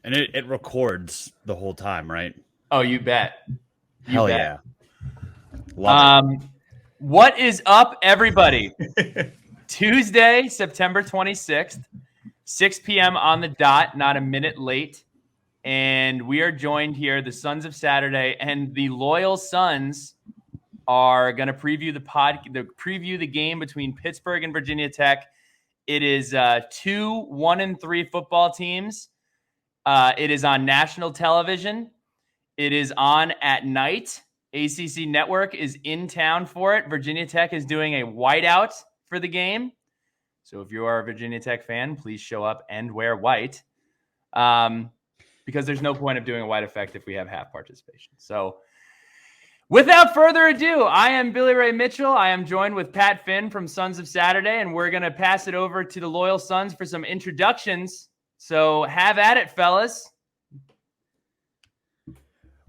And it records the whole time, right? Oh, you bet. You Hell bet. yeah. Love What is up, everybody? Tuesday, September 26th, 6 p.m. on the dot, not a minute late. And we are joined here, the Sons of Saturday, and the Loyal Sons are going to preview the game between Pittsburgh and Virginia Tech. It is 2 1-3 football teams. It is on national television. It is on at night. ACC Network is in town for it. Virginia Tech is doing a whiteout for the game. So if you are a Virginia Tech fan, please show up and wear white. Because there's no point of doing a white effect if we have half participation. So without further ado, I am Billy Ray Mitchell. I am joined with Pat Finn from Sons of Saturday, and we're going to pass it over to the Loyal Sons for some introductions. So have at it, fellas.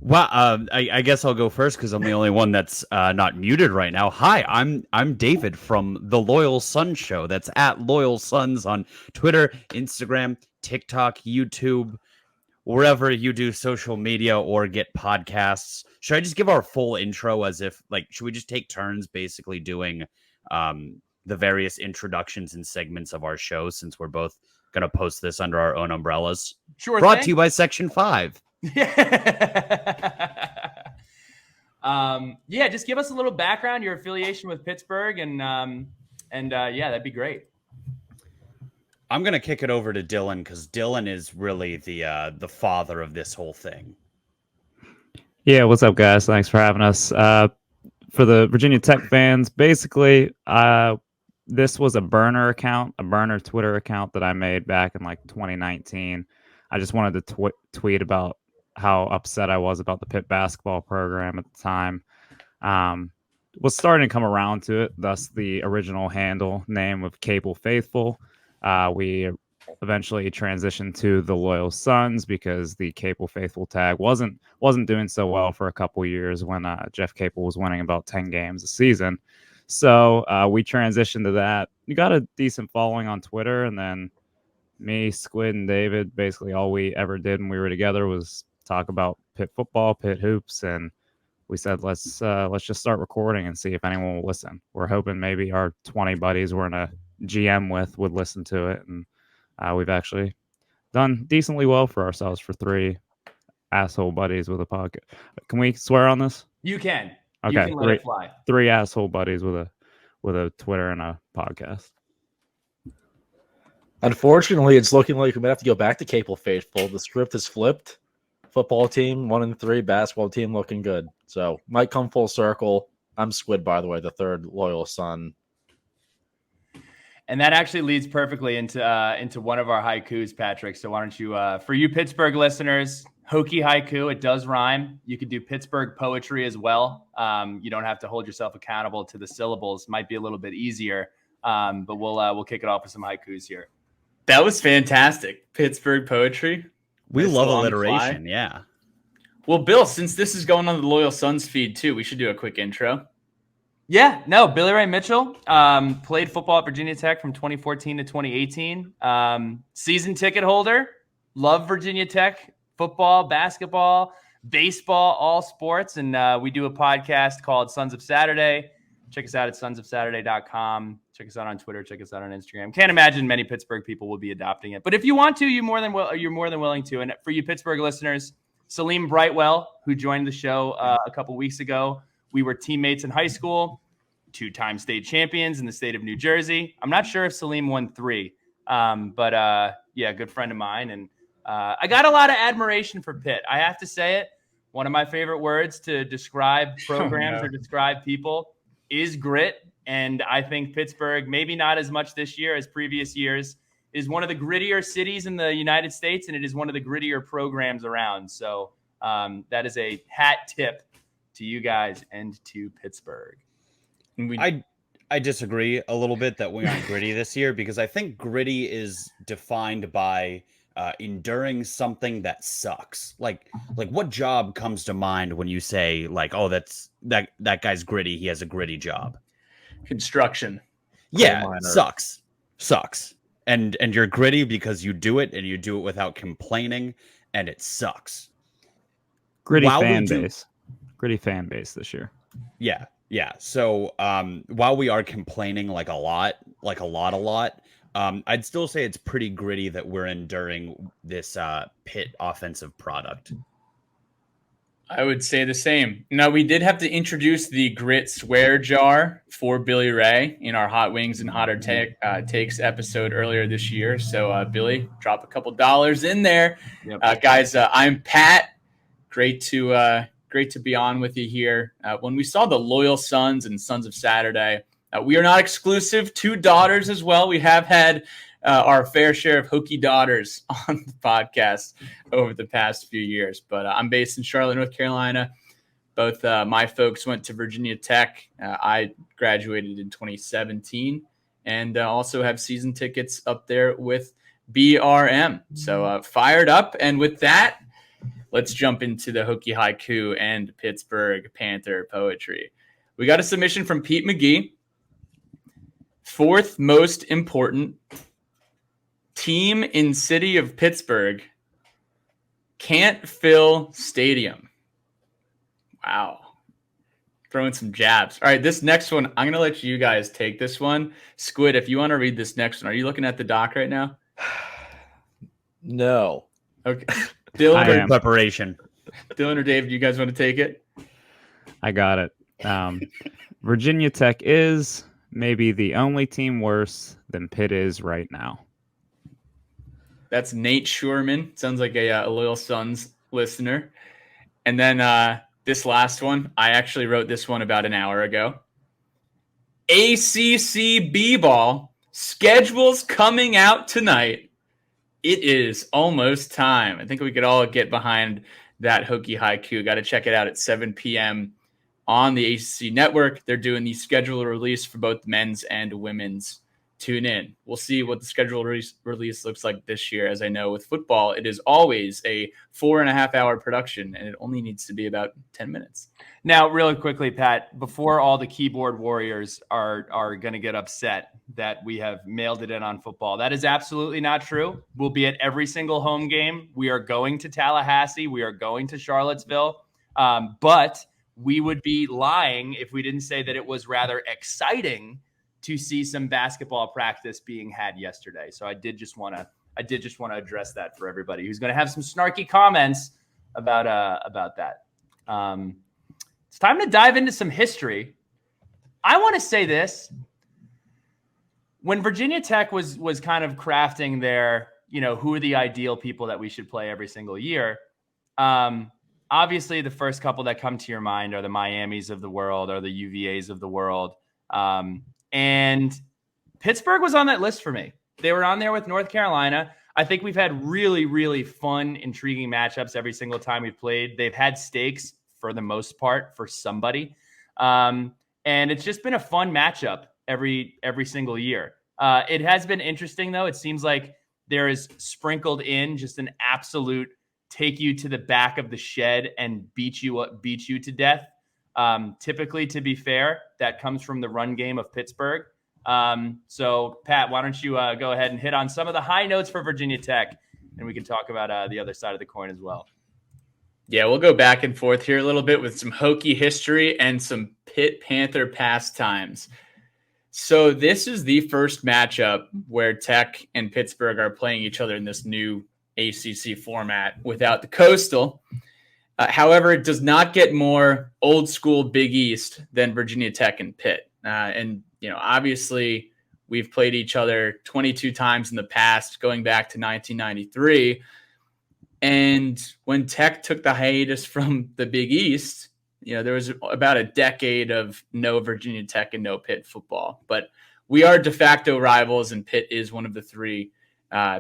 Well, I guess I'll go first because I'm the only one that's not muted right now. Hi, I'm David from the Loyal Sons Show. That's at Loyal Sons on Twitter, Instagram, TikTok, YouTube, wherever you do social media or get podcasts. Should I just give our full intro as if, should we just take turns basically doing the various introductions and segments of our show since we're both going to post this under our own umbrellas? Sure. Brought to you by Section 5. Yeah, just give us a little background, your affiliation with Pittsburgh, and yeah, that'd be great. I'm gonna kick it over to Dylan because Dylan is really the father of this whole thing. Yeah, what's up, guys? Thanks for having us. For the Virginia Tech fans, basically, this was a burner Twitter account that I made back in 2019. I just wanted to tweet about how upset I was about the Pitt basketball program at the time. Was starting to come around to it, thus the original handle name of Cable Faithful. We eventually transitioned to the Loyal Sons because the Capel Faithful tag wasn't doing so well for a couple years when Jeff Capel was winning about 10 games a season. So we transitioned to that. We got a decent following on Twitter, and then me, Squid, and David, basically all we ever did when we were together was talk about Pitt football, Pitt hoops, and we said let's just start recording and see if anyone will listen. We're hoping maybe our 20 buddies we're in a GM with would listen to it, and we've actually done decently well for ourselves for 3 asshole buddies with a podcast. Can we swear on this? You can. Okay, you can let it fly. 3 asshole buddies with a Twitter and a podcast. Unfortunately, it's looking like we might have to go back to Capel Faithful. The script is flipped. Football team 1-3, basketball team looking good. So might come full circle. I'm Squid, by the way, the third Loyal Son. And that actually leads perfectly into one of our haikus, Patrick. So why don't you, for you Pittsburgh listeners, Hokie haiku, it does rhyme. You could do Pittsburgh poetry as well. You don't have to hold yourself accountable to the syllables. Might be a little bit easier, but we'll kick it off with some haikus here. That was fantastic. Pittsburgh poetry. We love alliteration, yeah. Well, Bill, since this is going on the Loyal Sons feed too, we should do a quick intro. Yeah, no, Billy Ray Mitchell played football at Virginia Tech from 2014 to 2018. Season ticket holder, love Virginia Tech football, basketball, baseball, all sports. And we do a podcast called Sons of Saturday. Check us out at sonsofsaturday.com. Check us out on Twitter. Check us out on Instagram. Can't imagine many Pittsburgh people will be adopting it. But if you want to, you're more than willing to. And for you Pittsburgh listeners, Salim Brightwell, who joined the show a couple weeks ago, we were teammates in high school, 2-time state champions in the state of New Jersey. I'm not sure if Salim won 3, but yeah, good friend of mine. And I got a lot of admiration for Pitt. I have to say it. One of my favorite words to describe programs or describe people is grit. And I think Pittsburgh, maybe not as much this year as previous years, is one of the grittier cities in the United States, and it is one of the grittier programs around. So that is a hat tip to you guys and to Pittsburgh. I disagree a little bit that we aren't gritty this year because I think gritty is defined by enduring something that sucks. Like what job comes to mind when you say oh, that guy's gritty. He has a gritty job. Construction. Yeah, sucks. And you're gritty because you do it and you do it without complaining. and it sucks. Gritty While we fan do- base. Gritty fan base this year. Yeah, yeah. So while we are complaining like a lot, I'd still say it's pretty gritty that we're enduring this Pitt offensive product. I would say the same. Now, we did have to introduce the grit swear jar for Billy Ray in our Hot Wings and Hotter Takes episode earlier this year. So, Billy, drop a couple dollars in there. Yep. Guys, I'm Pat. Great to be on with you here. When we saw the Loyal Sons and Sons of Saturday, we are not exclusive to daughters as well. We have had our fair share of hooky daughters on the podcast over the past few years. But I'm based in Charlotte, North Carolina. Both my folks went to Virginia Tech. I graduated in 2017 and also have season tickets up there with BRM. So fired up. And with that, let's jump into the hooky haiku and Pittsburgh Panther poetry. We got a submission from Pete McGee. Fourth most important team in city of Pittsburgh can't fill stadium. Wow. Throwing some jabs. All right, this next one, I'm going to let you guys take this one. Squid, if you want to read this next one, are you looking at the doc right now? No. Okay. Dylan, I am. Preparation. Dylan or Dave, do you guys want to take it? I got it. Virginia Tech is maybe the only team worse than Pitt is right now. That's Nate Schurman. Sounds like a Loyal Sons listener. And then this last one, I actually wrote this one about an hour ago. ACC B-ball schedule's coming out tonight. It is almost time. I think we could all get behind that hooky haiku. Got to check it out at 7 p.m. on the ACC network. They're doing the schedule release for both men's and women's. Tune in. We'll see what the schedule release looks like this year. As I know, with football, it is always a 4.5 hour production, and it only needs to be about 10 minutes. Now, really quickly, Pat, before all the keyboard warriors are going to get upset that we have mailed it in on football, that is absolutely not true. We'll be at every single home game. We are going to Tallahassee. We are going to Charlottesville. But we would be lying if we didn't say that it was rather exciting to see some basketball practice being had yesterday. So I did just want to address that for everybody who's going to have some snarky comments about that. It's time to dive into some history. I want to say this. When Virginia Tech was kind of crafting their, who are the ideal people that we should play every single year, obviously the first couple that come to your mind are the Miamis of the world or the UVAs of the world. And Pittsburgh was on that list for me. They were on there with North Carolina. I think we've had really, really fun, intriguing matchups every single time we've played. They've had stakes for the most part for somebody. And it's just been a fun matchup every single year. It has been interesting, though. It seems like there is sprinkled in just an absolute take you to the back of the shed and beat you to death. Typically, to be fair, that comes from the run game of Pittsburgh. So, Pat, why don't you go ahead and hit on some of the high notes for Virginia Tech, and we can talk about the other side of the coin as well. Yeah, we'll go back and forth here a little bit with some Hokie history and some Pitt Panther pastimes. So this is the first matchup where Tech and Pittsburgh are playing each other in this new ACC format without the Coastal. However, it does not get more old school Big East than Virginia Tech and Pitt. Obviously we've played each other 22 times in the past, going back to 1993. And when Tech took the hiatus from the Big East, there was about a decade of no Virginia Tech and no Pitt football. But we are de facto rivals, and Pitt is one of the three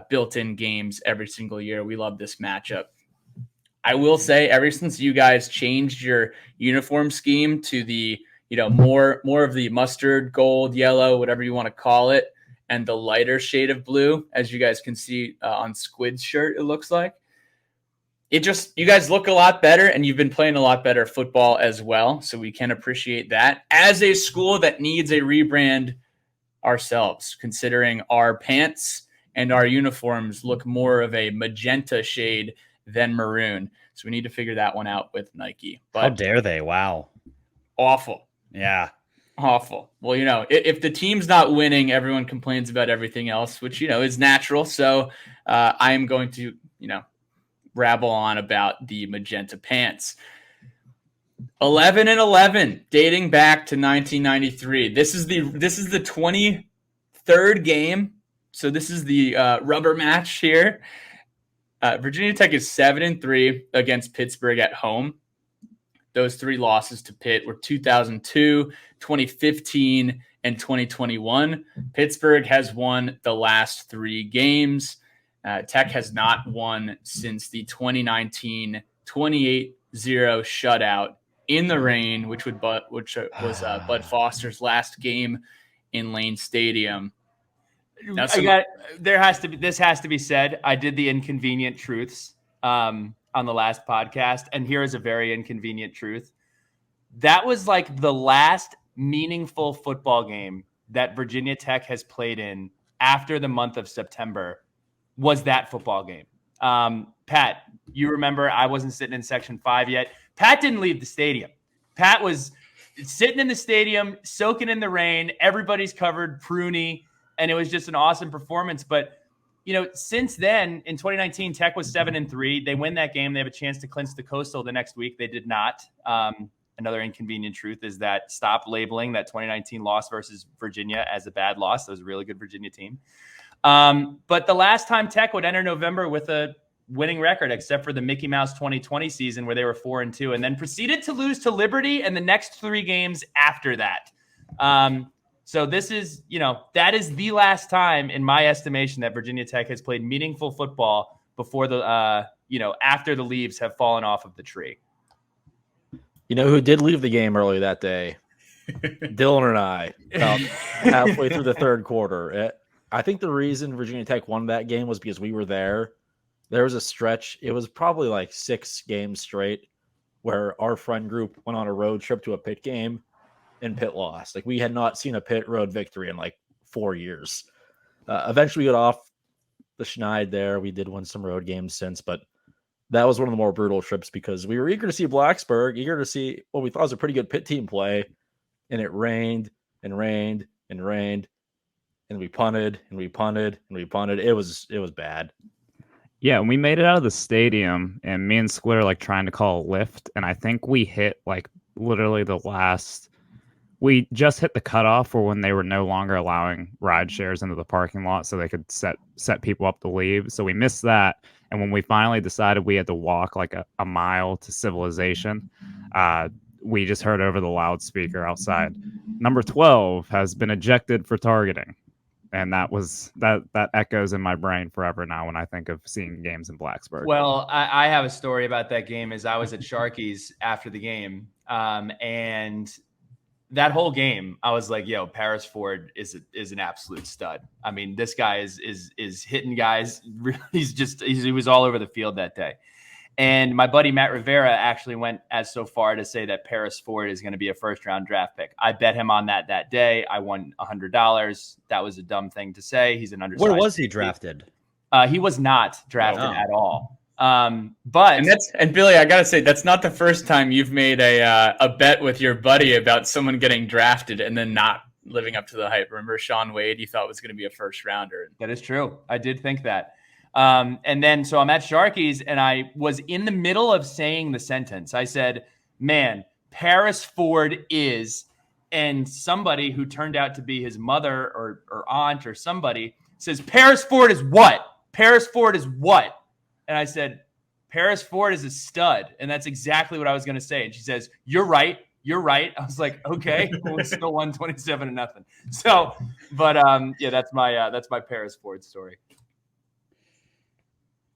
built-in games every single year. We love this matchup. I will say, ever since you guys changed your uniform scheme to the, more of the mustard, gold, yellow, whatever you want to call it, and the lighter shade of blue, as you guys can see on Squid's shirt, it looks like. You guys look a lot better, and you've been playing a lot better football as well. So we can appreciate that as a school that needs a rebrand ourselves, considering our pants and our uniforms look more of a magenta shade then maroon. So we need to figure that one out with Nike. How But dare they? Wow. awful. Yeah. Awful. Well, if the team's not winning, everyone complains about everything else, which, is natural. So I am going to, rabble on about the magenta pants. 11-11, dating back to 1993. This is the 23rd game. So this is the rubber match here. Virginia Tech is 7-3 against Pittsburgh at home. Those 3 losses to Pitt were 2002, 2015, and 2021. Pittsburgh has won the last 3 games. Tech has not won since the 2019 28-0 shutout in the rain, which was Bud Foster's last game in Lane Stadium. This has to be said. I did the inconvenient truths on the last podcast, and here is a very inconvenient truth. That was like the last meaningful football game that Virginia Tech has played in after the month of September was that football game. Pat, you remember I wasn't sitting in section 5 yet. Pat didn't leave the stadium. Pat was sitting in the stadium, soaking in the rain. Everybody's covered, pruny, and it was just an awesome performance. But since then, in 2019, Tech was 7-3. They win that game. They have a chance to clinch the Coastal the next week. They did not. Another inconvenient truth is that stop labeling that 2019 loss versus Virginia as a bad loss. That was a really good Virginia team. But the last time Tech would enter November with a winning record, except for the Mickey Mouse 2020 season where they were 4-2 and then proceeded to lose to Liberty and the next 3 games after that. So this is, that is the last time, in my estimation, that Virginia Tech has played meaningful football before after the leaves have fallen off of the tree. You know who did leave the game early that day? Dylan and I, about halfway through the third quarter. I think the reason Virginia Tech won that game was because we were there. There was a stretch. It was probably like 6 games straight where our friend group went on a road trip to a Pitt game and Pitt lost. Like, we had not seen a Pitt road victory in like 4 years. Eventually we got off the schneid there. We did win some road games since, but that was one of the more brutal trips because we were eager to see Blacksburg, eager to see what we thought was a pretty good Pitt team play. And it rained and rained and rained. And we punted and we punted and we punted. It was bad. Yeah, and we made it out of the stadium, and me and Squid are like trying to call a lift, and I think we hit like literally we just hit the cutoff for when they were no longer allowing ride shares into the parking lot so they could set people up to leave. So we missed that. And when we finally decided we had to walk like a mile to civilization, we just heard over the loudspeaker outside, number 12 has been ejected for targeting. And that echoes in my brain forever now when I think of seeing games in Blacksburg. Well, I have a story about that game. As I was at Sharky's after the game, and that whole game, I was like, "Yo, Paris Ford is an absolute stud." I mean, this guy is hitting guys. He was all over the field that day. And my buddy Matt Rivera actually went so far to say that Paris Ford is going to be a first-round draft pick. I bet him on that day. I won $100. That was a dumb thing to say. He's an undersized. Where was he drafted? He was not drafted at all. And Billy, I gotta say, that's not the first time you've made a bet with your buddy about someone getting drafted and then not living up to the hype. Remember Sean Wade? You thought was going to be a first rounder. That is true. I did think that. And then, so I'm at Sharky's and I was in the middle of saying the sentence. I said, "Man, Paris Ford is," and somebody who turned out to be his mother or aunt or somebody says, "Paris Ford is what? Paris Ford is what?" And I said, "Paris Ford is a stud." And that's exactly what I was going to say. And she says, "You're right. You're right." I was like, "Okay." We still won 27-0. So, but yeah, that's my Paris Ford story.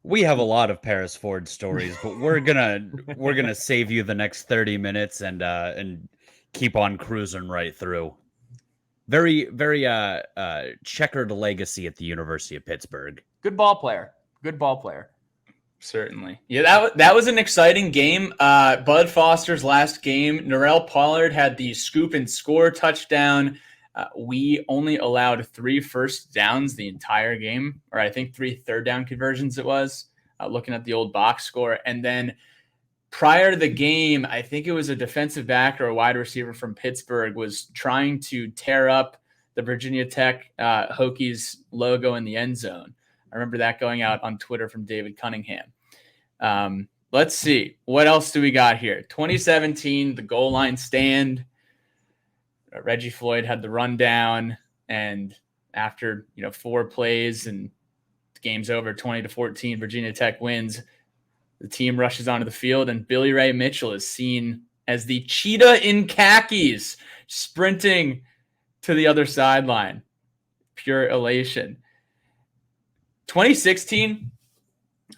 We have a lot of Paris Ford stories, but we're gonna save you the next 30 minutes and keep on cruising right through. Very, very checkered legacy at the University of Pittsburgh. Good ball player. Good ball player. Certainly. Yeah, that was an exciting game. Bud Foster's last game. Norrell Pollard had the scoop and score touchdown. We only allowed 3 first downs the entire game, or I think 3 third down conversions it was. looking at the old box score. And then prior to the game, I think it was a defensive back or a wide receiver from Pittsburgh was trying to tear up the Virginia Tech Hokies logo in the end zone. I remember that going out on Twitter from David Cunningham. Let's see. What else do we got here? 2017, the goal line stand. Reggie Floyd had the rundown, and after 4 plays and the game's over 20-14, Virginia Tech wins. The team rushes onto the field, and Billy Ray Mitchell is seen as the cheetah in khakis sprinting to the other sideline. Pure elation. 2016,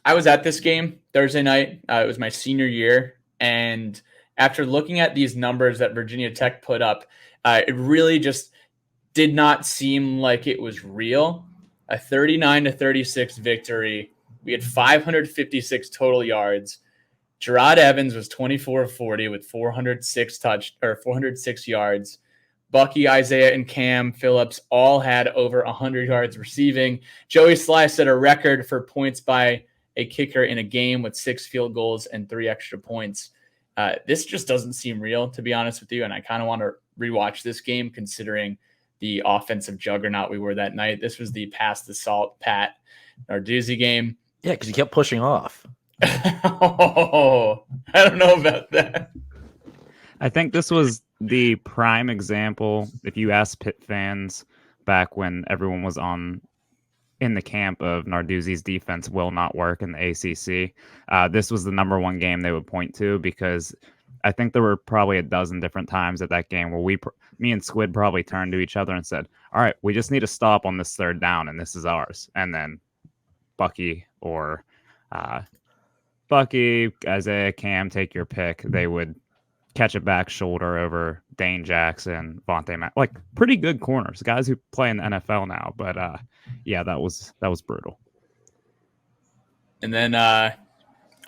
I was at this game Thursday night. It was my senior year, and after looking at these numbers that Virginia Tech put up, it really just did not seem like it was real. A 39-36 victory. We had 556 total yards. Gerard Evans was 24 of 40 with 406 yards. Bucky, Isaiah, and Cam Phillips all had over 100 yards receiving. Joey Sly set a record for points by a kicker in a game with 6 field goals and 3 extra points. This just doesn't seem real, to be honest with you, and I kind of want to rewatch this game considering the offensive juggernaut we were that night. This was the pass the salt Pat Narduzzi game. Yeah, because you kept pushing off. Oh, I don't know about that. I think this was the prime example. If you ask Pitt fans back when everyone was in the camp of Narduzzi's defense will not work in the ACC, this was the number one game they would point to, because I think there were probably a dozen different times at that game where me and Squid probably turned to each other and said, all right, we just need to stop on this 3rd down, and this is ours. And then Bucky or Isaiah, Cam, take your pick. They would catch a back shoulder over Dane Jackson, Vontae Mack, like pretty good corners, guys who play in the NFL now. But yeah, that was brutal. And then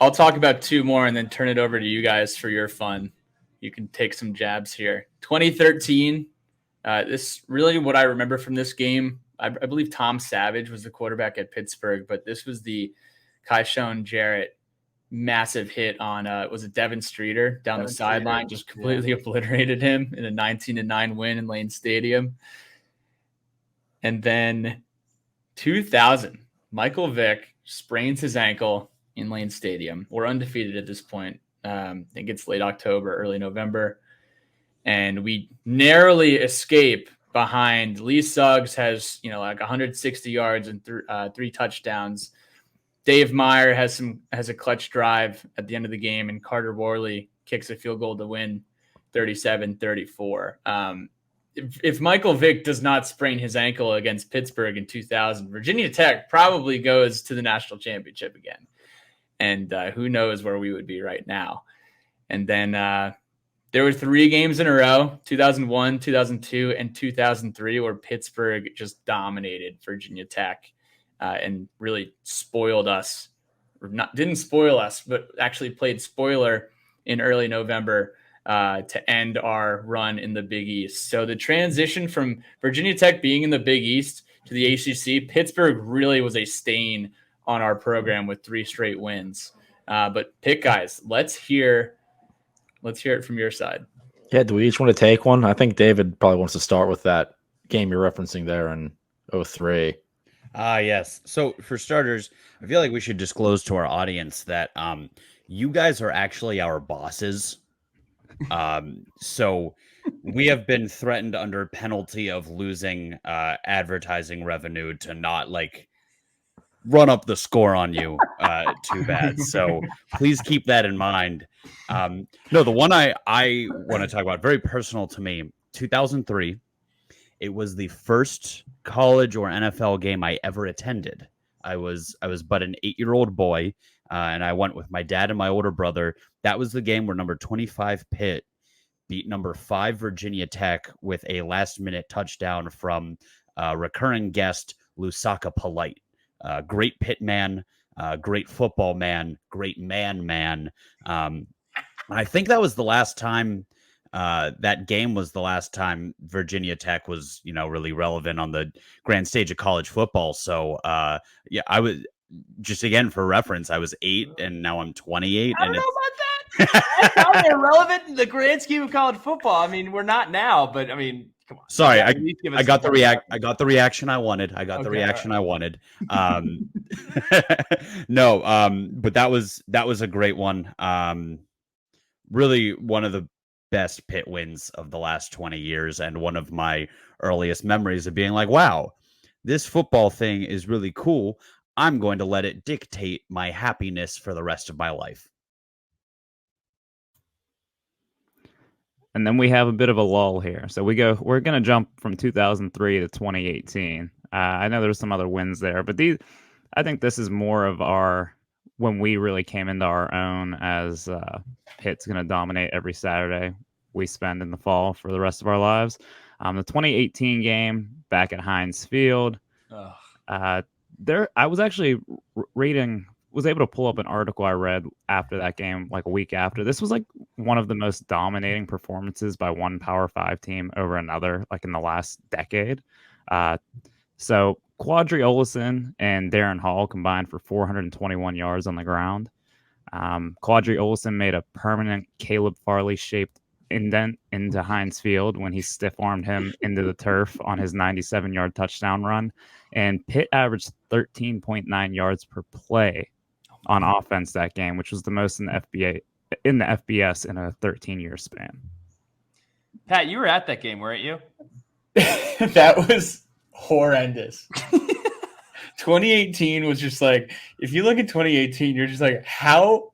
I'll talk about 2 more and then turn it over to you guys for your fun. You can take some jabs here. 2013, this really what I remember from this game. I believe Tom Savage was the quarterback at Pittsburgh, but this was the Kyshon Jarrett massive hit on was it Devin Streeter down the sideline, just completely obliterated him in a 19-9 win in Lane Stadium. And then 2000, Michael Vick sprains his ankle in Lane Stadium. We're undefeated at this point. I think it's late October, early November, and we narrowly escape behind. Lee Suggs has like 160 yards and 3 touchdowns. Dave Meyer has a clutch drive at the end of the game, and Carter Worley kicks a field goal to win 37-34. If Michael Vick does not sprain his ankle against Pittsburgh in 2000, Virginia Tech probably goes to the national championship again. And who knows where we would be right now. And then there were 3 games in a row, 2001, 2002, and 2003, where Pittsburgh just dominated Virginia Tech. And really spoiled us, or didn't spoil us, but actually played spoiler in early November to end our run in the Big East. So the transition from Virginia Tech being in the Big East to the ACC, Pittsburgh really was a stain on our program with 3 straight wins. But Pitt guys, let's hear it from your side. Yeah, do we each want to take one? I think David probably wants to start with that game you're referencing there in 2003. Yes. So for starters, I feel like we should disclose to our audience that you guys are actually our bosses. So we have been threatened under penalty of losing advertising revenue to not run up the score on you too bad. So please keep that in mind. No, the one I want to talk about, very personal to me, 2003. It was the first college or NFL game I ever attended. I was but an 8-year-old boy, and I went with my dad and my older brother. That was the game where number 25 Pitt beat number 5 Virginia Tech with a last-minute touchdown from recurring guest Lusaka Polite. Great Pitt man, great football man, great man. I think that was the last time. That game was the last time Virginia Tech was, really relevant on the grand stage of college football. So, yeah, just again for reference, I was 8 and now I'm 28, I and don't know it's about that. That's probably irrelevant in the grand scheme of college football. I mean, we're not now, but I mean, come on. sorry. You gotta at least give us I got the some point of I got the reaction I wanted. I got the Okay, reaction I wanted. No, but that was a great one. Really one of the best Pitt wins of the last 20 years, and one of my earliest memories of being like, wow, this football thing is really cool. I'm going to let it dictate my happiness for the rest of my life. And then we have a bit of a lull here. So we're going to jump from 2003 to 2018. I know there's some other wins there, but I think this is more of when we really came into our own as Pitt's going to dominate every Saturday we spend in the fall for the rest of our lives. The 2018 game back at Heinz Field. I was actually was able to pull up an article I read after that game, like a week after. This was like one of the most dominating performances by one Power 5 team over another, like in the last decade. So Quadri Olison and Darren Hall combined for 421 yards on the ground. Quadri Olison made a permanent Caleb Farley-shaped indent into Heinz Field when he stiff-armed him into the turf on his 97-yard touchdown run. And Pitt averaged 13.9 yards per play on offense that game, which was the most in the FBS in a 13-year span. Pat, you were at that game, weren't you? That was horrendous. 2018 was just like, if you look at 2018, you're just like, how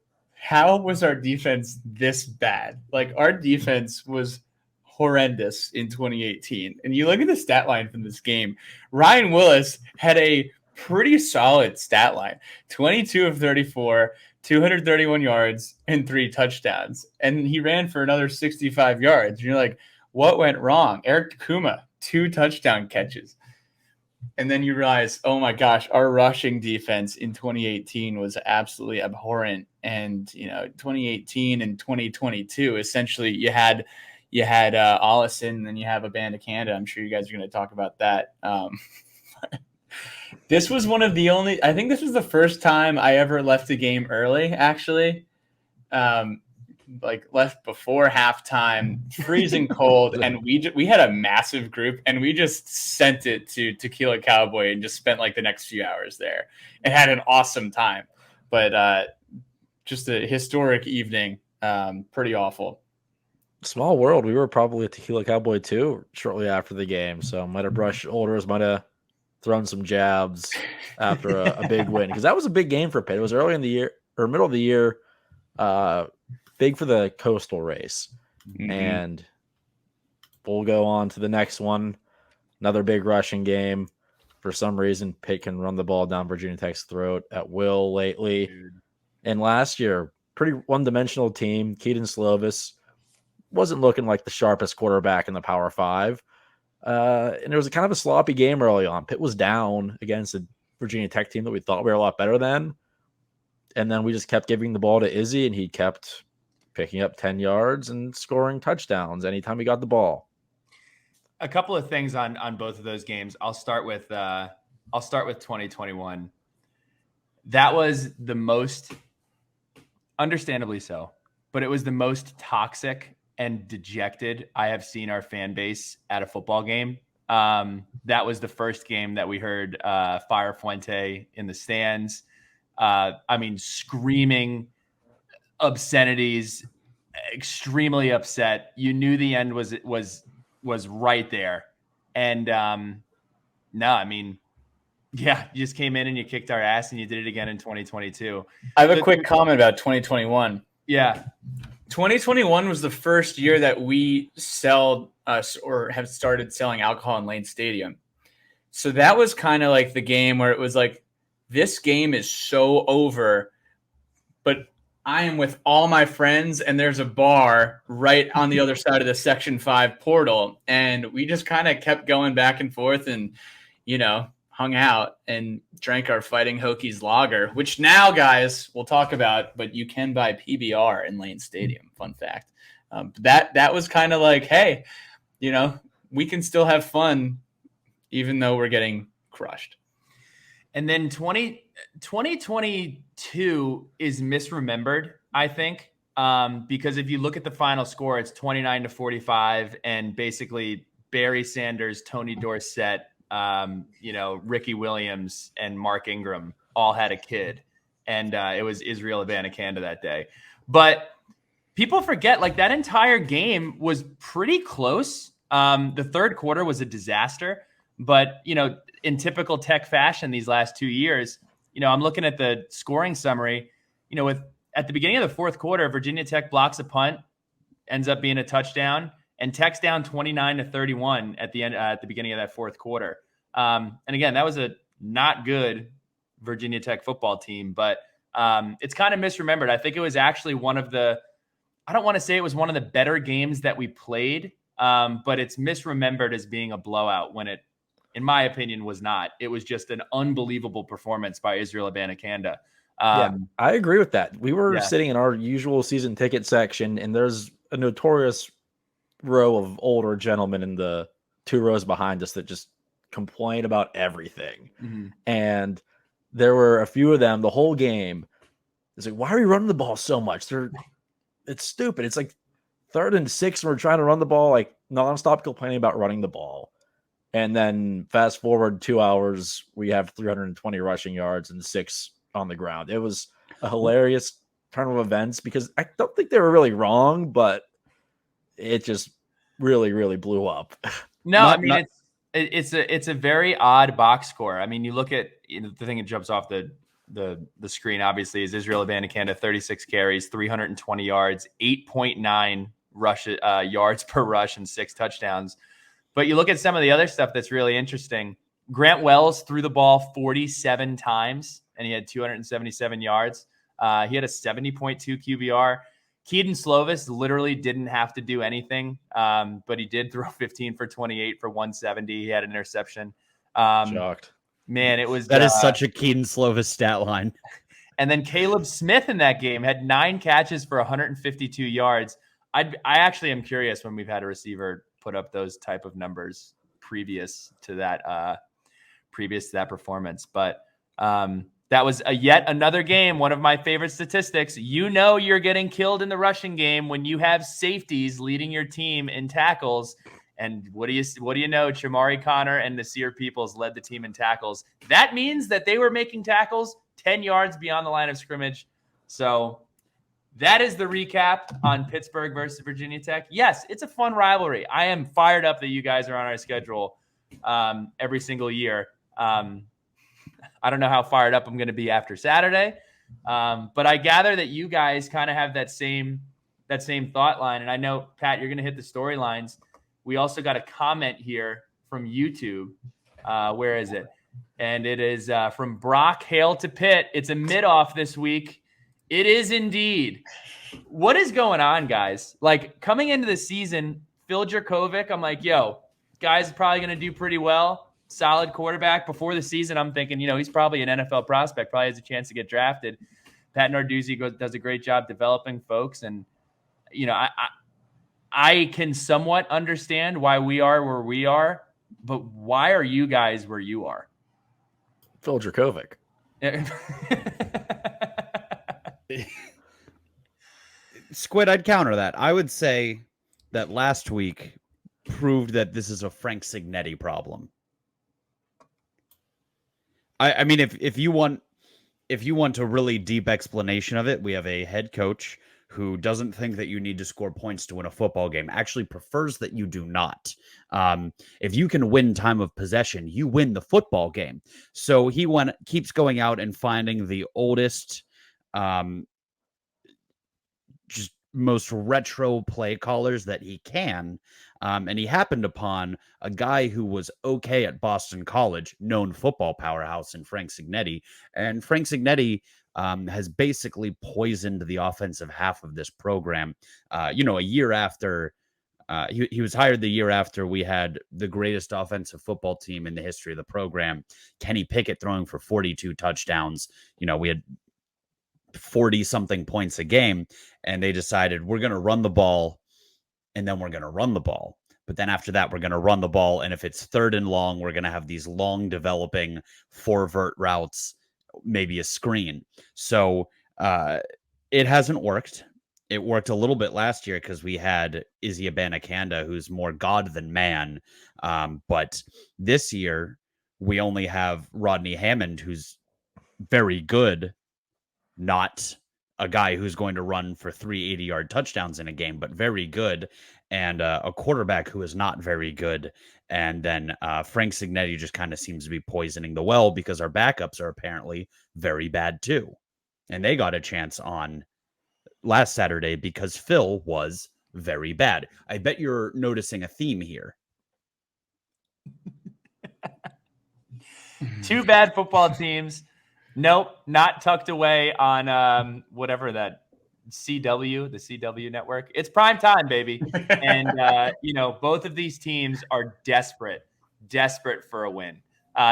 was our defense this bad? Like, our defense was horrendous in 2018. And you look at the stat line from this game, Ryan Willis had a pretty solid stat line, 22 of 34, 231 yards and 3 touchdowns. And he ran for another 65 yards. And you're like, what went wrong? Eric Takuma, 2 touchdown catches. And then you realize, oh my gosh, our rushing defense in 2018 was absolutely abhorrent. And, 2018 and 2022, essentially you had Ollison, and then you have a band of Canada. I'm sure you guys are going to talk about that. This was one of the only, I think this was the first time I ever left a game early, actually. Left before halftime, freezing cold, and we had a massive group, and we just sent it to Tequila Cowboy and just spent like the next few hours there and had an awesome time. But just a historic evening, pretty awful. Small world. We were probably at Tequila Cowboy too shortly after the game, so might have brushed shoulders, might have thrown some jabs after a big win, because that was a big game for Pitt. It was early in the year or middle of the year, big for the coastal race. Mm-hmm. And we'll go on to the next one. Another big rushing game. For some reason, Pitt can run the ball down Virginia Tech's throat at will lately. Dude. And last year, pretty one-dimensional team. Keaton Slovis wasn't looking like the sharpest quarterback in the Power 5. And it was a kind of a sloppy game early on. Pitt was down against a Virginia Tech team that we thought we were a lot better than. And then we just kept giving the ball to Izzy, and he kept picking up 10 yards and scoring touchdowns anytime he got the ball. A couple of things on both of those games. I'll start with 2021. That was the most, understandably so, but it was the most toxic and dejected I have seen our fan base at a football game. That was the first game that we heard Fire Fuente in the stands. Screaming obscenities, extremely upset. You knew the end was right there. And you just came in and you kicked our ass, and you did it again in 2022. I have a quick comment about 2021. Yeah. 2021 was the first year that we have started selling alcohol in Lane Stadium. So that was kind of like the game where it was like, this game is so over, but I am with all my friends, and there's a bar right on the other side of the Section 5 portal. And we just kind of kept going back and forth and, hung out and drank our Fighting Hokies lager, which now, guys, we'll talk about, but you can buy PBR in Lane Stadium. Fun fact. That was kind of like, hey, we can still have fun even though we're getting crushed. And then 2022 is misremembered, I think, because if you look at the final score, it's 29-45, and basically Barry Sanders, Tony Dorsett, Ricky Williams, and Mark Ingram all had a kid, and it was Israel Abanikanda that day. But people forget, like, that entire game was pretty close. The third quarter was a disaster, but in typical Tech fashion, these last 2 years, I'm looking at the scoring summary. At the beginning of the fourth quarter, Virginia Tech blocks a punt, ends up being a touchdown, and Tech's down 29-31 at the beginning of that fourth quarter. And again, that was a not good Virginia Tech football team, but it's kind of misremembered. I think it was actually I don't want to say it was one of the better games that we played, but it's misremembered as being a blowout when it, in my opinion, was not. It was just an unbelievable performance by Israel Abanikanda. Yeah, I agree with that. We were sitting in our usual season ticket section, and there's a notorious row of older gentlemen in the 2 rows behind us that just complain about everything. Mm-hmm. And there were a few of them the whole game. It's like, why are we running the ball so much? It's stupid. It's like 3rd and 6, and we're trying to run the ball, like nonstop complaining about running the ball. And then fast forward 2 hours, we have 320 rushing yards and 6 on the ground. It was a hilarious turn of events because I don't think they were really wrong, but it just really, really blew up. No, it's a very odd box score. I mean, you look at the thing that jumps off the screen, obviously, is Israel Abanikanda, 36 carries, 320 yards, 8.9 yards per rush, and 6 touchdowns. But you look at some of the other stuff that's really interesting. Grant Wells threw the ball 47 times, and he had 277 yards. He had a 70.2 QBR. Keaton Slovis literally didn't have to do anything, but he did throw 15 for 28 for 170. He had an interception. Shocked. Man, it was... That is such a Keaton Slovis stat line. And then Caleb Smith in that game had 9 catches for 152 yards. I actually am curious when we've had a receiver put up those type of numbers previous to that performance. But that was yet another game. One of my favorite statistics. You're getting killed in the rushing game when you have safeties leading your team in tackles. And what do you know? Chamari Connor and Nasir Peoples led the team in tackles. That means that they were making tackles 10 yards beyond the line of scrimmage. So that is the recap on Pittsburgh versus Virginia Tech. Yes, it's a fun rivalry. I am fired up that you guys are on our schedule every single year. I don't know how fired up I'm going to be after Saturday, but I gather that you guys kind of have that same thought line. And I know, Pat, you're going to hit the storylines. We also got a comment here from YouTube. Where is it? And it is from Brock. Hail to Pitt. It's a mid-off this week. It is indeed. What is going on, guys? Like, coming into the season, Phil Jurkovec, I'm like, guy's probably going to do pretty well. Solid quarterback. Before the season, I'm thinking, he's probably an NFL prospect, probably has a chance to get drafted. Pat Narduzzi does a great job developing folks. And, I can somewhat understand why we are where we are, but why are you guys where you are? Phil Jurkovec. Squid, I'd counter that. I would say that last week proved that this is a Frank Signetti problem. I mean, if you want a really deep explanation of it, we have a head coach who doesn't think that you need to score points to win a football game, actually prefers that you do not. If you can win time of possession, you win the football game. So he keeps going out and finding the oldest, just most retro play callers that he can. And he happened upon a guy who was okay at Boston College, known football powerhouse in Frank Signetti. And Frank Signetti has basically poisoned the offensive half of this program. A year after he was hired, the year after we had the greatest offensive football team in the history of the program, Kenny Pickett throwing for 42 touchdowns. We had 40 something points a game, and they decided we're going to run the ball, and then we're going to run the ball. But then after that, we're going to run the ball. And if it's 3rd and long, we're going to have these long developing 4-vert routes, maybe a screen. So it hasn't worked. It worked a little bit last year because we had Izzy Abanikanda, who's more God than man. But this year, we only have Rodney Hammond, who's very good, not a guy who's going to run for 3 80-yard touchdowns in a game, but very good, and a quarterback who is not very good. And then Frank Signetti just kind of seems to be poisoning the well because our backups are apparently very bad too. And they got a chance on last Saturday because Phil was very bad. I bet you're noticing a theme here. 2 bad football teams. Nope, not tucked away on whatever that CW, the CW network. It's prime time, baby. And, both of these teams are desperate for a win.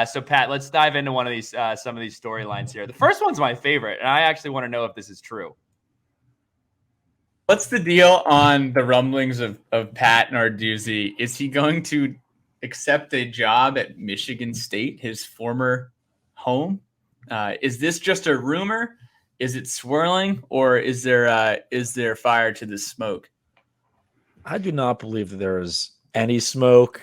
So, Pat, let's dive into one of these, some of these storylines here. The first one's my favorite, and I actually want to know if this is true. What's the deal on the rumblings of Pat Narduzzi? Is he going to accept a job at Michigan State, his former home? Is this just a rumor? Is it swirling, or is there fire to the smoke? I do not believe that there is any smoke.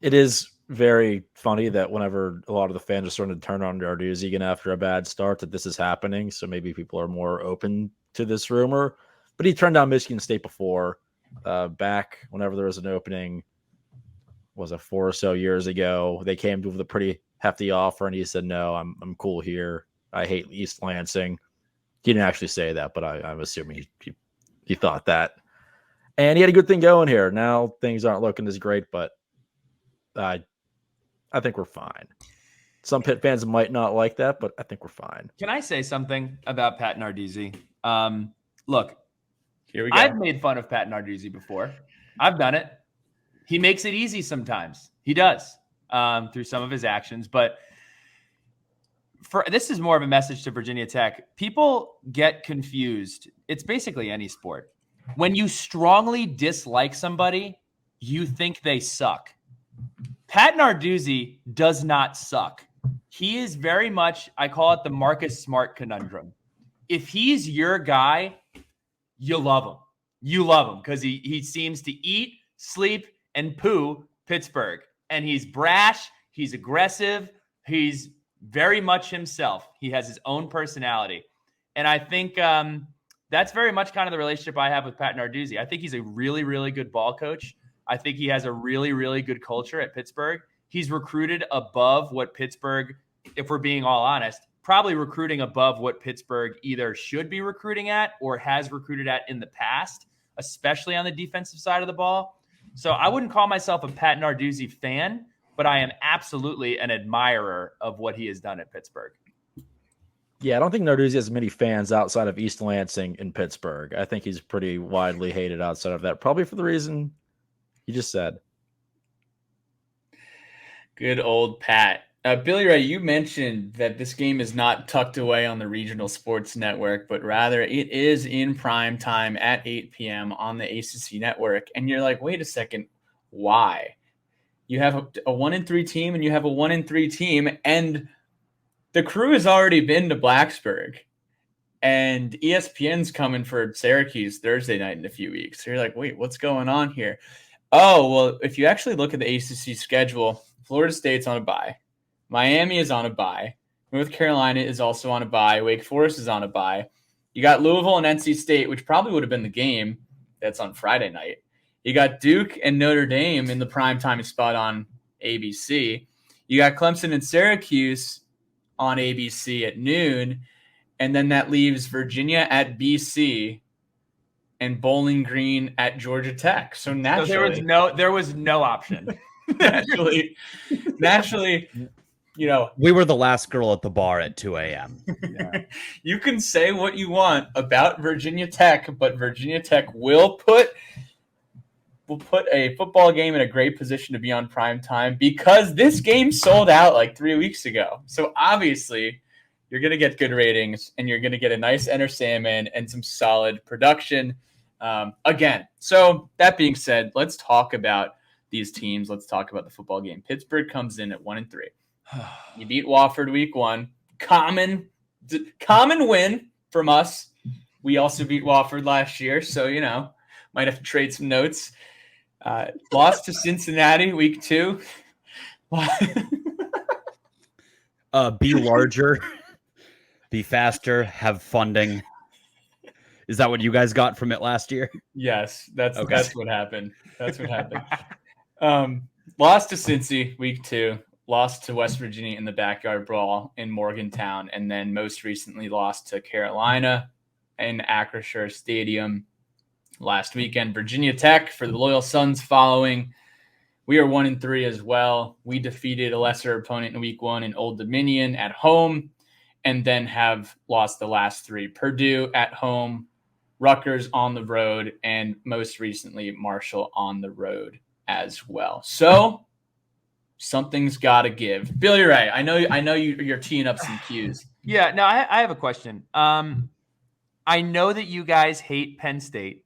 It is very funny that whenever a lot of the fans are starting to turn on Narduzzi again after a bad start, that this is happening. So maybe people are more open to this rumor. But he turned down Michigan State before, back whenever there was an opening, was it 4 or so years ago? They came to with a pretty hefty offer, and he said, "No, I'm cool here. I hate East Lansing." He didn't actually say that, but I'm assuming he thought that. And he had a good thing going here. Now things aren't looking as great, but I think we're fine. Some Pitt fans might not like that, but I think we're fine. Can I say something about Pat Narduzzi? Look, Here we go. I've made fun of Pat Narduzzi before. I've done it. He makes it easy sometimes. He does through some of his actions. But this is more of a message to Virginia Tech. People get confused. It's basically any sport. When you strongly dislike somebody, you think they suck. Pat Narduzzi does not suck. He is very much, I call it the Marcus Smart conundrum. If he's your guy, you love him. You love him because he seems to eat, sleep, and poo Pittsburgh. And he's brash. He's aggressive. He's very much himself. He has his own personality. And I think that's very much kind of the relationship I have with Pat Narduzzi. I think he's a really, really good ball coach. I think he has a really, really good culture at Pittsburgh. He's recruited above what Pittsburgh, if we're being all honest, probably recruiting above what Pittsburgh either should be recruiting at or has recruited at in the past, especially on the defensive side of the ball. So I wouldn't call myself a Pat Narduzzi fan, but I am absolutely an admirer of what he has done at Pittsburgh. Yeah, I don't think Narduzzi has many fans outside of East Lansing in Pittsburgh. I think he's pretty widely hated outside of that, probably for the reason you just said. Good old Pat. Billy Ray, you mentioned that this game is not tucked away on the regional sports network, but rather it is in prime time at 8 p.m. on the ACC network. And you're like, wait a second, why? You have a 1-3 team and you have a 1-3 team, and the crew has already been to Blacksburg, and ESPN's coming for Syracuse Thursday night in a few weeks. So you're like, wait, what's going on here? Oh, well, if you actually look at the ACC schedule, Florida State's on a bye. Miami is on a bye. North Carolina is also on a bye. Wake Forest is on a bye. You got Louisville and NC State, which probably would have been the game that's on Friday night. You got Duke and Notre Dame in the primetime spot on ABC. You got Clemson and Syracuse on ABC at noon. And then that leaves Virginia at BC and Bowling Green at Georgia Tech. So naturally, there was no option. naturally, you know, we were the last girl at the bar at 2 a.m. Yeah. You can say what you want about Virginia Tech, but Virginia Tech will put a football game in a great position to be on prime time because this game sold out like 3 weeks ago. So obviously you're going to get good ratings and you're going to get a nice Enter Salmon and some solid production. again. So that being said, let's talk about these teams. Let's talk about the football game. Pittsburgh comes in at 1-3. You beat Wofford week 1. Common win from us. We also beat Wofford last year, so might have to trade some notes. Lost to Cincinnati week 2. Be larger, be faster, have funding. Is that what you guys got from it last year? Yes, that's what happened. That's what happened. Lost to Cincy week 2. Lost to West Virginia in the backyard brawl in Morgantown, and then most recently lost to Carolina in Acrisure Stadium last weekend. Virginia Tech for the Loyal Sons following. We are 1-3 as well. We defeated a lesser opponent in week 1 in Old Dominion at home, and then have lost the last 3. Purdue at home, Rutgers on the road, and most recently Marshall on the road as well. So something's got to give. Billy Ray, I know you're teeing up some cues. Yeah, no, I have a question. I know that you guys hate Penn State.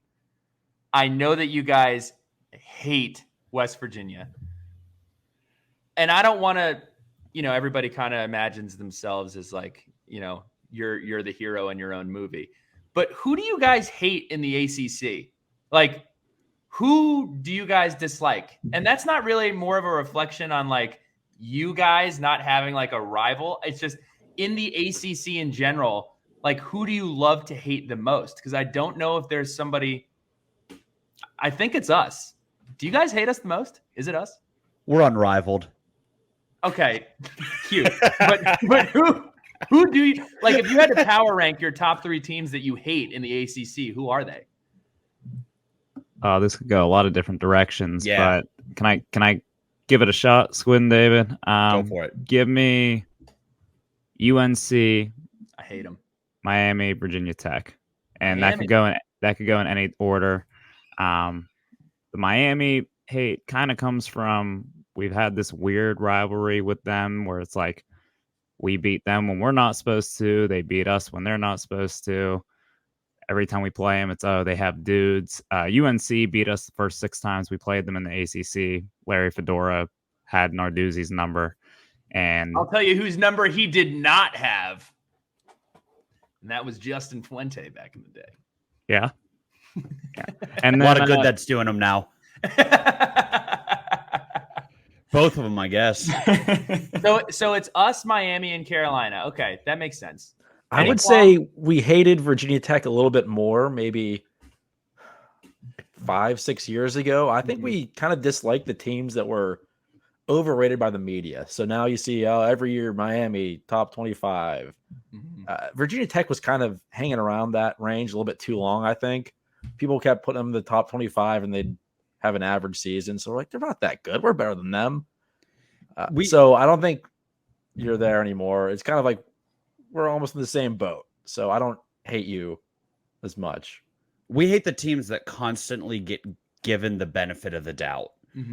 I know that you guys hate West Virginia. And I don't want to, everybody kind of imagines themselves as like, you're the hero in your own movie. But who do you guys hate in the ACC? Like, who do you guys dislike? And that's not really more of a reflection on like you guys not having like a rival. It's just in the ACC in general, like who do you love to hate the most? Because I don't know if there's somebody. I think it's us. Do you guys hate us the most? Is it us? We're unrivaled. Okay, cute. But who do you like? If you had to power rank your top 3 teams that you hate in the ACC, who are they? This could go a lot of different directions, Yeah. but can I give it a shot, Squid and David? Go for it. Give me UNC. I hate them. Miami, Virginia Tech, and Miami. that could go in any order. The Miami hate kind of comes from we've had this weird rivalry with them where it's like we beat them when we're not supposed to, they beat us when they're not supposed to. Every time we play them, it's they have dudes. UNC beat us the first 6 times we played them in the ACC. Larry Fedora had Narduzzi's number, and I'll tell you whose number he did not have, and that was Justin Fuente back in the day. yeah. And A then, lot of good that's doing them now. Both of them, I guess. So it's us, Miami, and Carolina. Okay, that makes sense. I would say we hated Virginia Tech a little bit more, maybe 5-6 years ago. I think we kind of disliked the teams that were overrated by the media. So now you see every year Miami top 25. Virginia Tech was kind of hanging around that range a little bit too long, I think. People kept putting them in the top 25 and they'd have an average season. So we're like, they're not that good. We're better than them. So I don't think you're there anymore. It's kind of like we're almost in the same boat. So I don't hate you as much. We hate the teams that constantly get given the benefit of the doubt.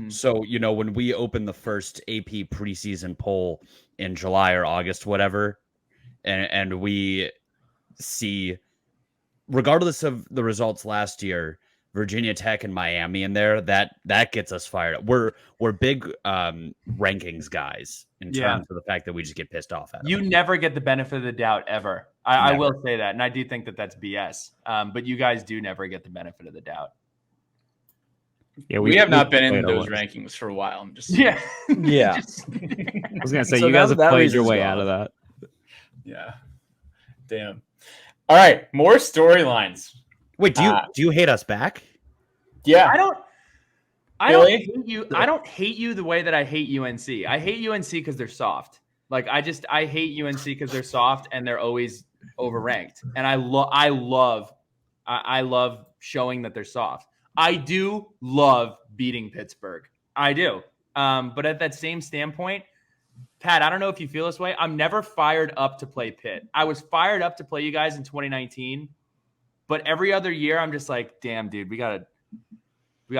So, when we open the first AP preseason poll in July or August, whatever, and we see, regardless of the results last year, Virginia Tech and Miami in there, that gets us fired up. We're big rankings guys in terms of the fact that we just get pissed off at them. You never get the benefit of the doubt ever. I will say that, and I do think that that's BS. But you guys do never get the benefit of the doubt. Yeah, we have not been in played those our rankings for a while. I'm just Yeah. I was gonna say So you guys that have played reason's your way gone. out of that. yeah. Damn. All right, more storylines. Wait, do you hate us back? Yeah. I don't Billy? hate you. I don't hate you the way that I hate UNC. I hate UNC because they're soft. Like I hate UNC because they're soft and they're always overranked. And I love showing that they're soft. I do love beating Pittsburgh. I do. But at that same standpoint, Pat, I don't know if you feel this way. I'm never fired up to play Pitt. I was fired up to play you guys in 2019, but every other year I'm just like, damn, dude, we gotta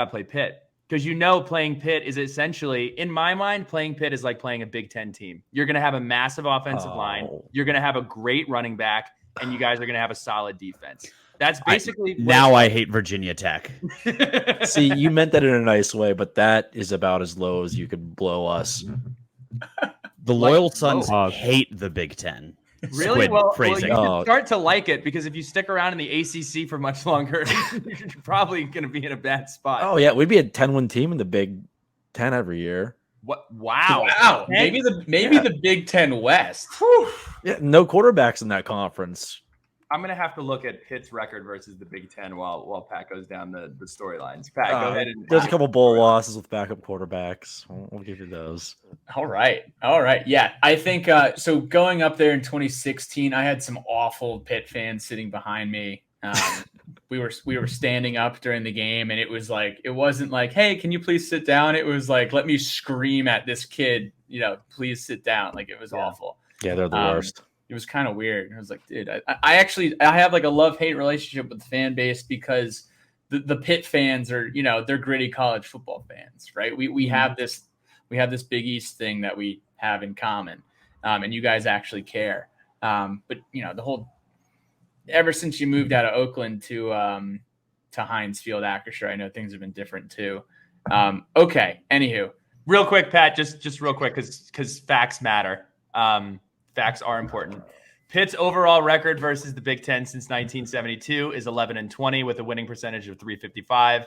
play Pitt. Because playing Pitt is essentially, in my mind, playing Pitt is like playing a Big Ten team. You're going to have a massive offensive line. You're going to have a great running back, and you guys are going to have a solid defense. That's basically Now I hate Virginia Tech. See, you meant that in a nice way, but that is about as low as you could blow us. The Loyal Sons Pause. hate the Big Ten. Really? Squid Well, phrasing. you Oh. should start to like it, because if you stick around in the ACC for much longer, you're probably going to be in a bad spot. Oh yeah, we'd be a 10-win team in the Big Ten every year. What? Wow. Wow. Maybe the Big Ten West. Whew. Yeah, no quarterbacks in that conference. I'm going to have to look at Pitt's record versus the Big Ten while Pat goes down the storylines. Pat, go ahead. And There's a couple bowl losses with backup quarterbacks. We'll give you those. All right. Yeah, I think so. Going up there in 2016, I had some awful Pitt fans sitting behind me. We were standing up during the game, and it wasn't like, hey, can you please sit down? It was like, let me scream at this kid, please sit down. Like, it was awful. Yeah, they're the worst. It was kind of weird. I was like, dude, I have like a love-hate relationship with the fan base, because the Pitt fans are, they're gritty college football fans, right? We have this Big East thing that we have in common, and you guys actually care. But ever since you moved out of Oakland to Heinz Field, Acrisure, I know things have been different too. Okay. Anywho, real quick, Pat, just real quick, because facts matter. Facts are important. Pitt's overall record versus the Big Ten since 1972 is 11-20 with a winning percentage of .355.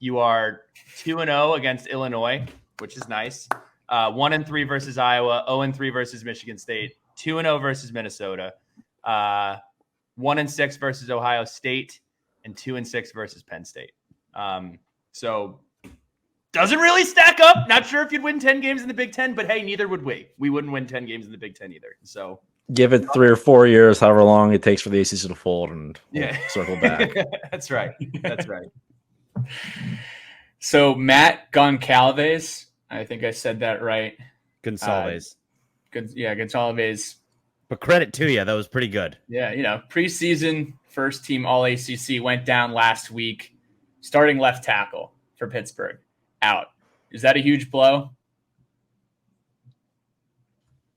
You are 2-0 against Illinois, which is nice. 1-3 versus Iowa, 0-3 versus Michigan State, 2-0 versus Minnesota, 1-6 versus Ohio State, and 2-6 versus Penn State. So doesn't really stack up. Not sure if you'd win 10 games in the Big Ten, but hey, neither would we. We wouldn't win 10 games in the Big Ten either. So give it 3 or 4 years, however long it takes for the ACC to fold, and we'll circle back. That's right. So Matt Goncalves, I think I said that right. Gonsalves. Goncalves. But credit to you, that was pretty good. Yeah, preseason first team All ACC went down last week. Starting left tackle for Pittsburgh. Out. Is that a huge blow?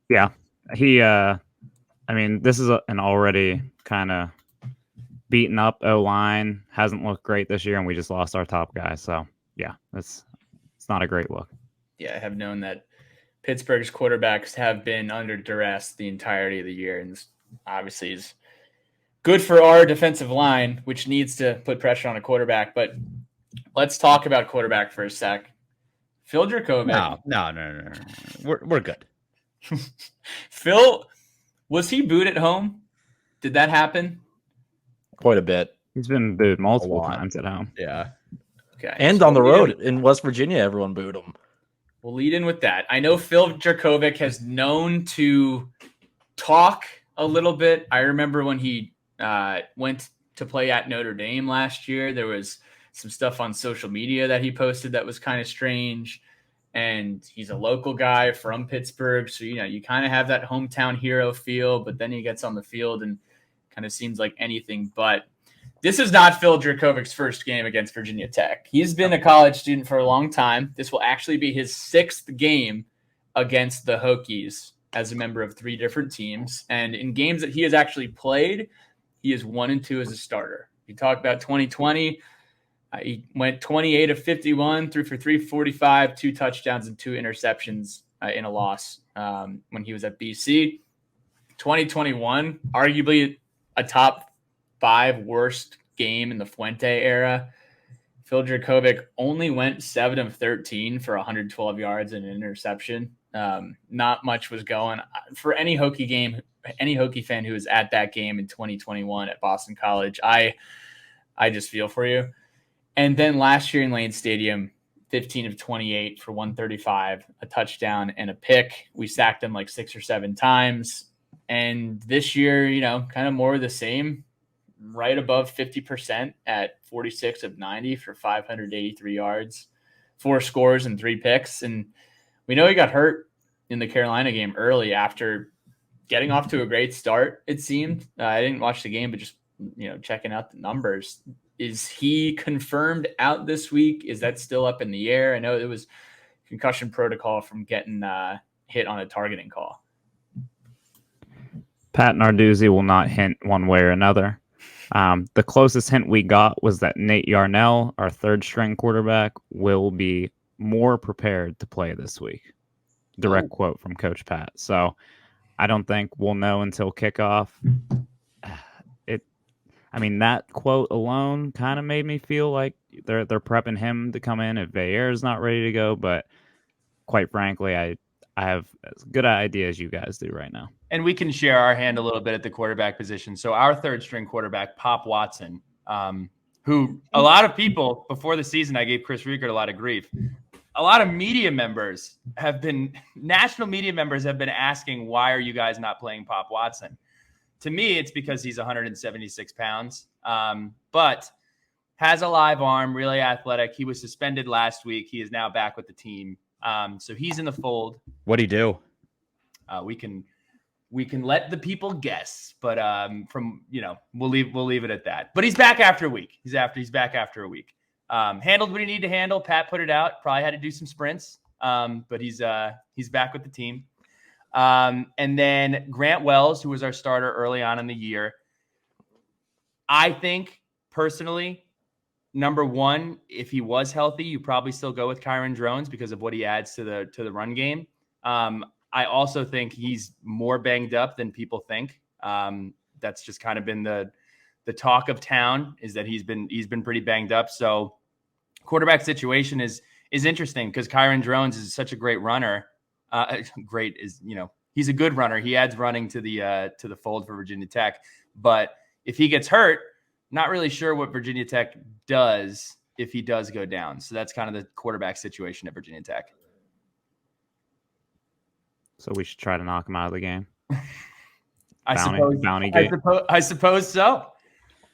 Yeah. He, this is an already kind of beaten up O-line. Hasn't looked great this year, and we just lost our top guy. So, yeah, it's not a great look. Yeah, I have known that Pittsburgh's quarterbacks have been under duress the entirety of the year, and this obviously is good for our defensive line, which needs to put pressure on a quarterback. But let's talk about quarterback for a sec. Phil Dracovic. No. We're good. Phil, was he booed at home? Did that happen? Quite a bit. He's been booed multiple times at home. Yeah. Okay. And so on the road in West Virginia, everyone booed him. We'll lead in with that. I know Phil Dracovic has known to talk a little bit. I remember when he went to play at Notre Dame last year, there was some stuff on social media that he posted that was kind of strange. And he's a local guy from Pittsburgh. So, you kind of have that hometown hero feel, but then he gets on the field and kind of seems like anything but. This is not Phil Dracovic's first game against Virginia Tech. He's been a college student for a long time. This will actually be his 6th game against the Hokies as a member of 3 different teams. And in games that he has actually played, he is 1-2 as a starter. You talk about 2020. He went 28 of 51, threw for 345, 2 touchdowns and 2 interceptions in a loss when he was at BC. 2021, arguably a top 5 worst game in the Fuente era. Phil Dracovic only went 7 of 13 for 112 yards and an interception. Not much was going for any Hokie game. Any Hokie fan who was at that game in 2021 at Boston College, I just feel for you. And then last year in Lane Stadium, 15 of 28 for 135, a touchdown and a pick. We sacked him like 6 or 7 times. And this year, kind of more of the same, right above 50% at 46 of 90 for 583 yards, 4 scores and 3 picks. And we know he got hurt in the Carolina game early after getting off to a great start, it seemed. I didn't watch the game, but just, checking out the numbers. Is he confirmed out this week? Is that still up in the air? I know it was concussion protocol from getting hit on a targeting call. Pat Narduzzi will not hint one way or another. The closest hint we got was that Nate Yarnell, our third string quarterback, will be more prepared to play this week. Direct quote from Coach Pat. So I don't think we'll know until kickoff. That quote alone kind of made me feel like they're prepping him to come in if Vayer's not ready to go. But quite frankly, I have as good an idea as you guys do right now. And we can share our hand a little bit at the quarterback position. So our third string quarterback, Pop Watson, who a lot of people before the season, I gave Chris Riekert a lot of grief. A lot of national media members have been asking, why are you guys not playing Pop Watson? To me, it's because he's 176 pounds, but has a live arm, really athletic. He was suspended last week. He is now back with the team. So he's in the fold. What'd he do? We can let the people guess, but we'll leave it at that. But he's back after a week. He's back after a week. Handled what he needed to handle. Pat put it out. Probably had to do some sprints. But he's back with the team. And then Grant Wells, who was our starter early on in the year. I think personally, number one, if he was healthy, you probably still go with Kyron Drones because of what he adds to the run game. I also think he's more banged up than people think. That's just kind of been the talk of town, is that he's been pretty banged up. So quarterback situation is interesting because Kyron Drones is such a great runner. He's a good runner. He adds running to the fold for Virginia Tech. But if he gets hurt, not really sure what Virginia Tech does if he does go down. So that's kind of the quarterback situation at Virginia Tech. So we should try to knock him out of the game. I suppose so.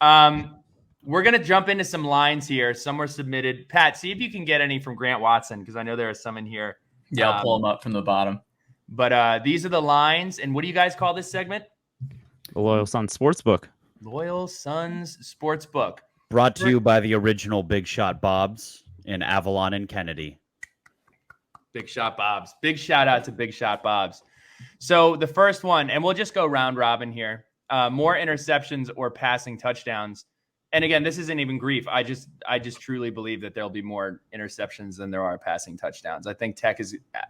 We're going to jump into some lines here. Some were submitted. Pat, see if you can get any from Grant Watson, because I know there are some in here. Yeah, I'll pull them up from the bottom. But these are the lines. And what do you guys call this segment? The Loyal Sons Sportsbook. Loyal Sons Sportsbook. Brought to you by the original Big Shot Bobs in Avalon and Kennedy. Big Shot Bobs. Big shout out to Big Shot Bobs. So the first one, and we'll just go round robin here. More interceptions or passing touchdowns. And again, this isn't even grief. I just truly believe that there'll be more interceptions than there are passing touchdowns. I think Tech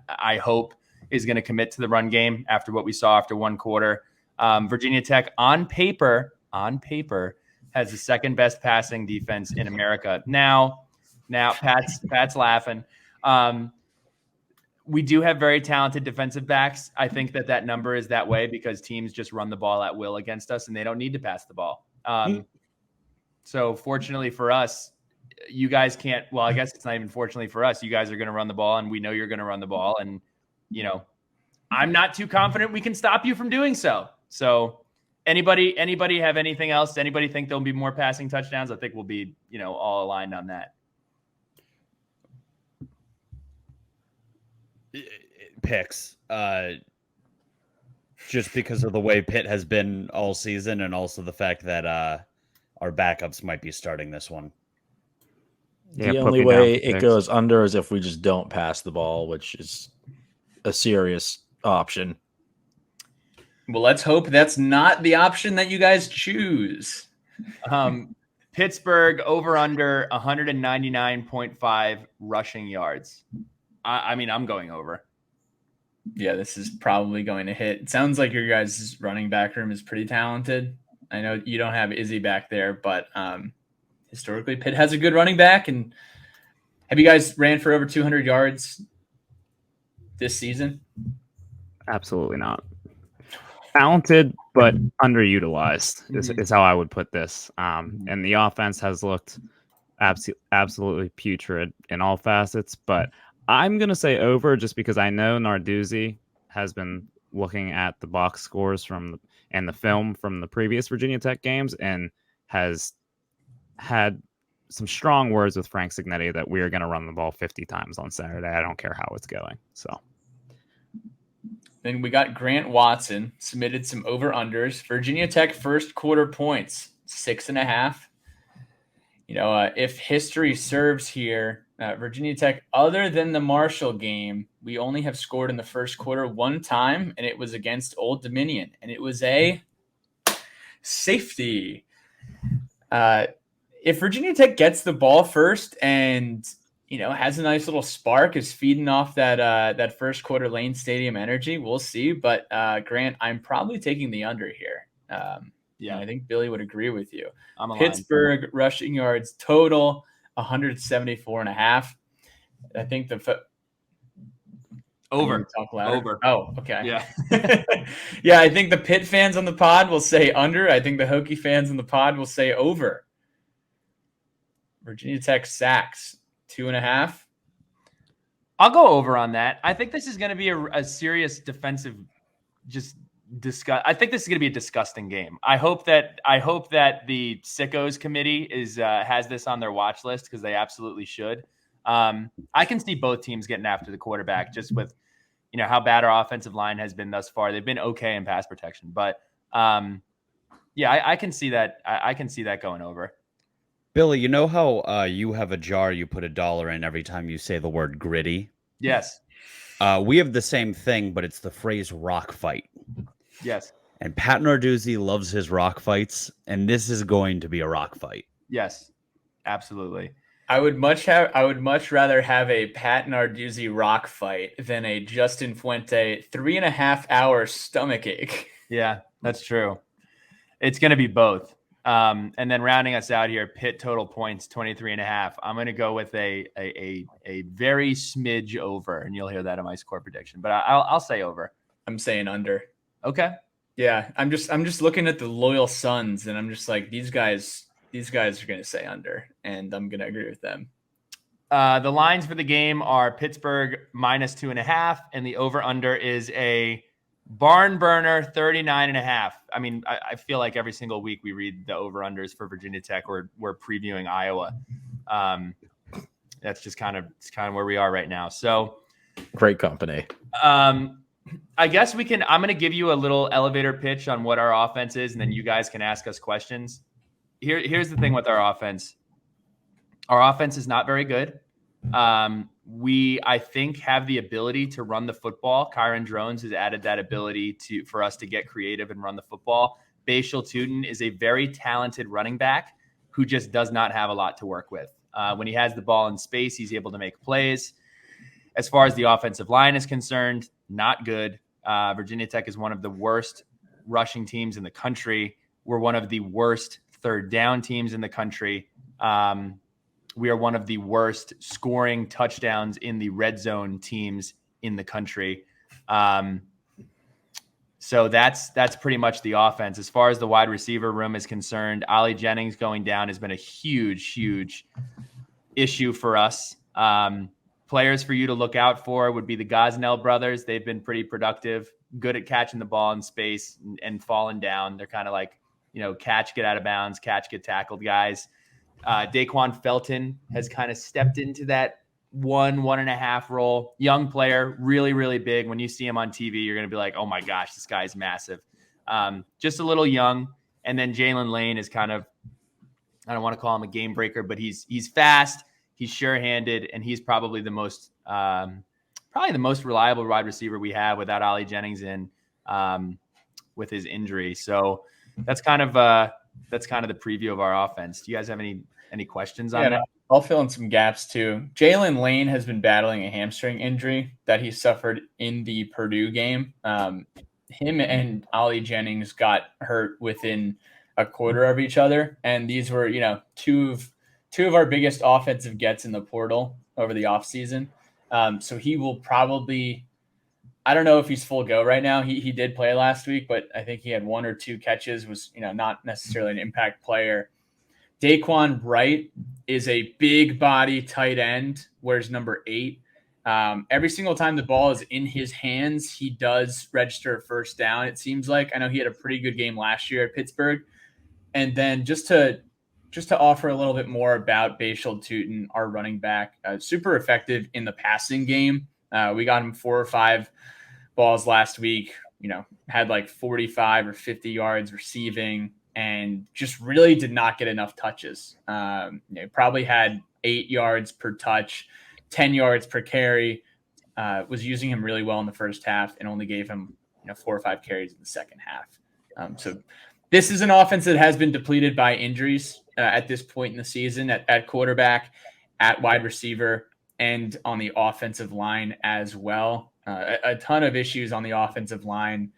I hope, is going to commit to the run game after what we saw after one quarter. Virginia Tech on paper has the second best passing defense in America. Now Pat's laughing. We do have very talented defensive backs. I think that number is that way because teams just run the ball at will against us and they don't need to pass the ball. So fortunately for us, you guys can't, well, I guess it's not even fortunately for us. You guys are going to run the ball and we know you're going to run the ball. And, I'm not too confident we can stop you from doing so. So anybody have anything else? Anybody think there'll be more passing touchdowns? I think we'll be, all aligned on that. Picks. Just because of the way Pitt has been all season and also the fact that our backups might be starting this one. The only way it goes under is if we just don't pass the ball, which is a serious option. Well, let's hope that's not the option that you guys choose. Pittsburgh over under 199.5 rushing yards. I'm going over. Yeah, this is probably going to hit. It sounds like your guys' running back room is pretty talented. I know you don't have Izzy back there, but historically Pitt has a good running back. And have you guys ran for over 200 yards this season? Absolutely not. Talented, but underutilized is how I would put this. And the offense has looked absolutely putrid in all facets, but I'm going to say over just because I know Narduzzi has been looking at the box scores and the film from the previous Virginia Tech games and has had some strong words with Frank Signetti that we are going to run the ball 50 times on Saturday. I don't care how it's going. So then we got Grant Watson submitted some over-unders. Virginia Tech first quarter points, 6.5. If history serves here, Virginia Tech, other than the Marshall game, we only have scored in the first quarter one time, and it was against Old Dominion, and it was a safety. If Virginia Tech gets the ball first and has a nice little spark, is feeding off that first quarter Lane Stadium energy, we'll see. But Grant, I'm probably taking the under here. Yeah, I think Billy would agree with you. I'm aligned. Pittsburgh rushing yards total 174.5. I think Over. Over. Oh, okay. Yeah. Yeah, I think the Pitt fans on the pod will say under. I think the Hokie fans on the pod will say over. Virginia Tech sacks 2.5. I'll go over on that. I think this is going to be a serious defensive I think this is going to be a disgusting game. I hope that the Sickos committee has this on their watch list, because they absolutely should. I can see both teams getting after the quarterback, just with how bad our offensive line has been thus far. They've been okay in pass protection, but yeah, I can see that. I can see that going over. Billy, you know how you have a jar you put $1 in every time you say the word gritty? Yes. We have the same thing, but it's the phrase rock fight. Yes. And Pat Narduzzi loves his rock fights, and this is going to be a rock fight. Yes, absolutely. I would much rather have a Pat Narduzzi rock fight than a Justin Fuente 3.5-hour stomach ache. Yeah, that's true. It's going to be both. And then rounding us out here, Pitt total points 23.5. I'm going to go with a very smidge over, and you'll hear that in my score prediction. But I'll say over. I'm saying under. Okay. Yeah, I'm just looking at the Loyal Sons, and I'm just like, these guys are going to say under, and I'm going to agree with them. The lines for the game are Pittsburgh -2.5, and the over under is a barn burner 39.5. I mean, I feel like every single week we read the over-unders for Virginia Tech. We're previewing Iowa. That's just kind of where we are right now. So Great company. I guess I'm going to give you a little elevator pitch on what our offense is, and then you guys can ask us questions. Here's the thing with our offense. Our offense is not very good. We, I think, have the ability to run the football. Kyron Drones has added that ability for us to get creative and run the football. Bashal Tutin is a very talented running back who just does not have a lot to work with. When he has the ball in space, he's able to make plays. As far as the offensive line is concerned, not good. Virginia Tech is one of the worst rushing teams in the country. We're one of the worst third down teams in the country. We are one of the worst scoring touchdowns in the red zone teams in the country. So that's pretty much the offense. As far as the wide receiver room is concerned, Ollie Jennings going down has been a huge, huge issue for us. Players for you to look out for would be the Gosnell brothers. They've been pretty productive, good at catching the ball in space and falling down. They're kind of like, catch, get out of bounds, catch, get tackled guys. Daquan Felton has kind of stepped into that 1.5 role. Young player, really, really big. When you see him on TV, you're going to be like, oh my gosh, this guy's massive. Just a little young. And then Jalen Lane is kind of, I don't want to call him a game breaker, but he's fast. He's sure-handed, and he's probably the most reliable wide receiver we have without Ollie Jennings in with his injury. So that's kind of the preview of our offense. Do you guys have any questions on that? I'll fill in some gaps too. Jalen Lane has been battling a hamstring injury that he suffered in the Purdue game. Him and Ollie Jennings got hurt within a quarter of each other, and these were two of our biggest offensive gets in the portal over the offseason. So he will probably, I don't know if he's full go right now. He did play last week, but I think he had 1 or 2 catches, was not necessarily an impact player. Daquan Wright is a big body tight end, wears number 8. Every single time the ball is in his hands, he does register a first down, it seems like. I know he had a pretty good game last year at Pittsburgh. And then just to offer a little bit more about Bashal Tutin, our running back, super effective in the passing game. We got him 4 or 5 balls last week, had like 45 or 50 yards receiving, and just really did not get enough touches. Probably had 8 yards per touch, 10 yards per carry, was using him really well in the first half and only gave him 4 or 5 carries in the second half. So this is an offense that has been depleted by injuries. at this point in the season at quarterback, at wide receiver, and on the offensive line as well. A ton of issues on the offensive line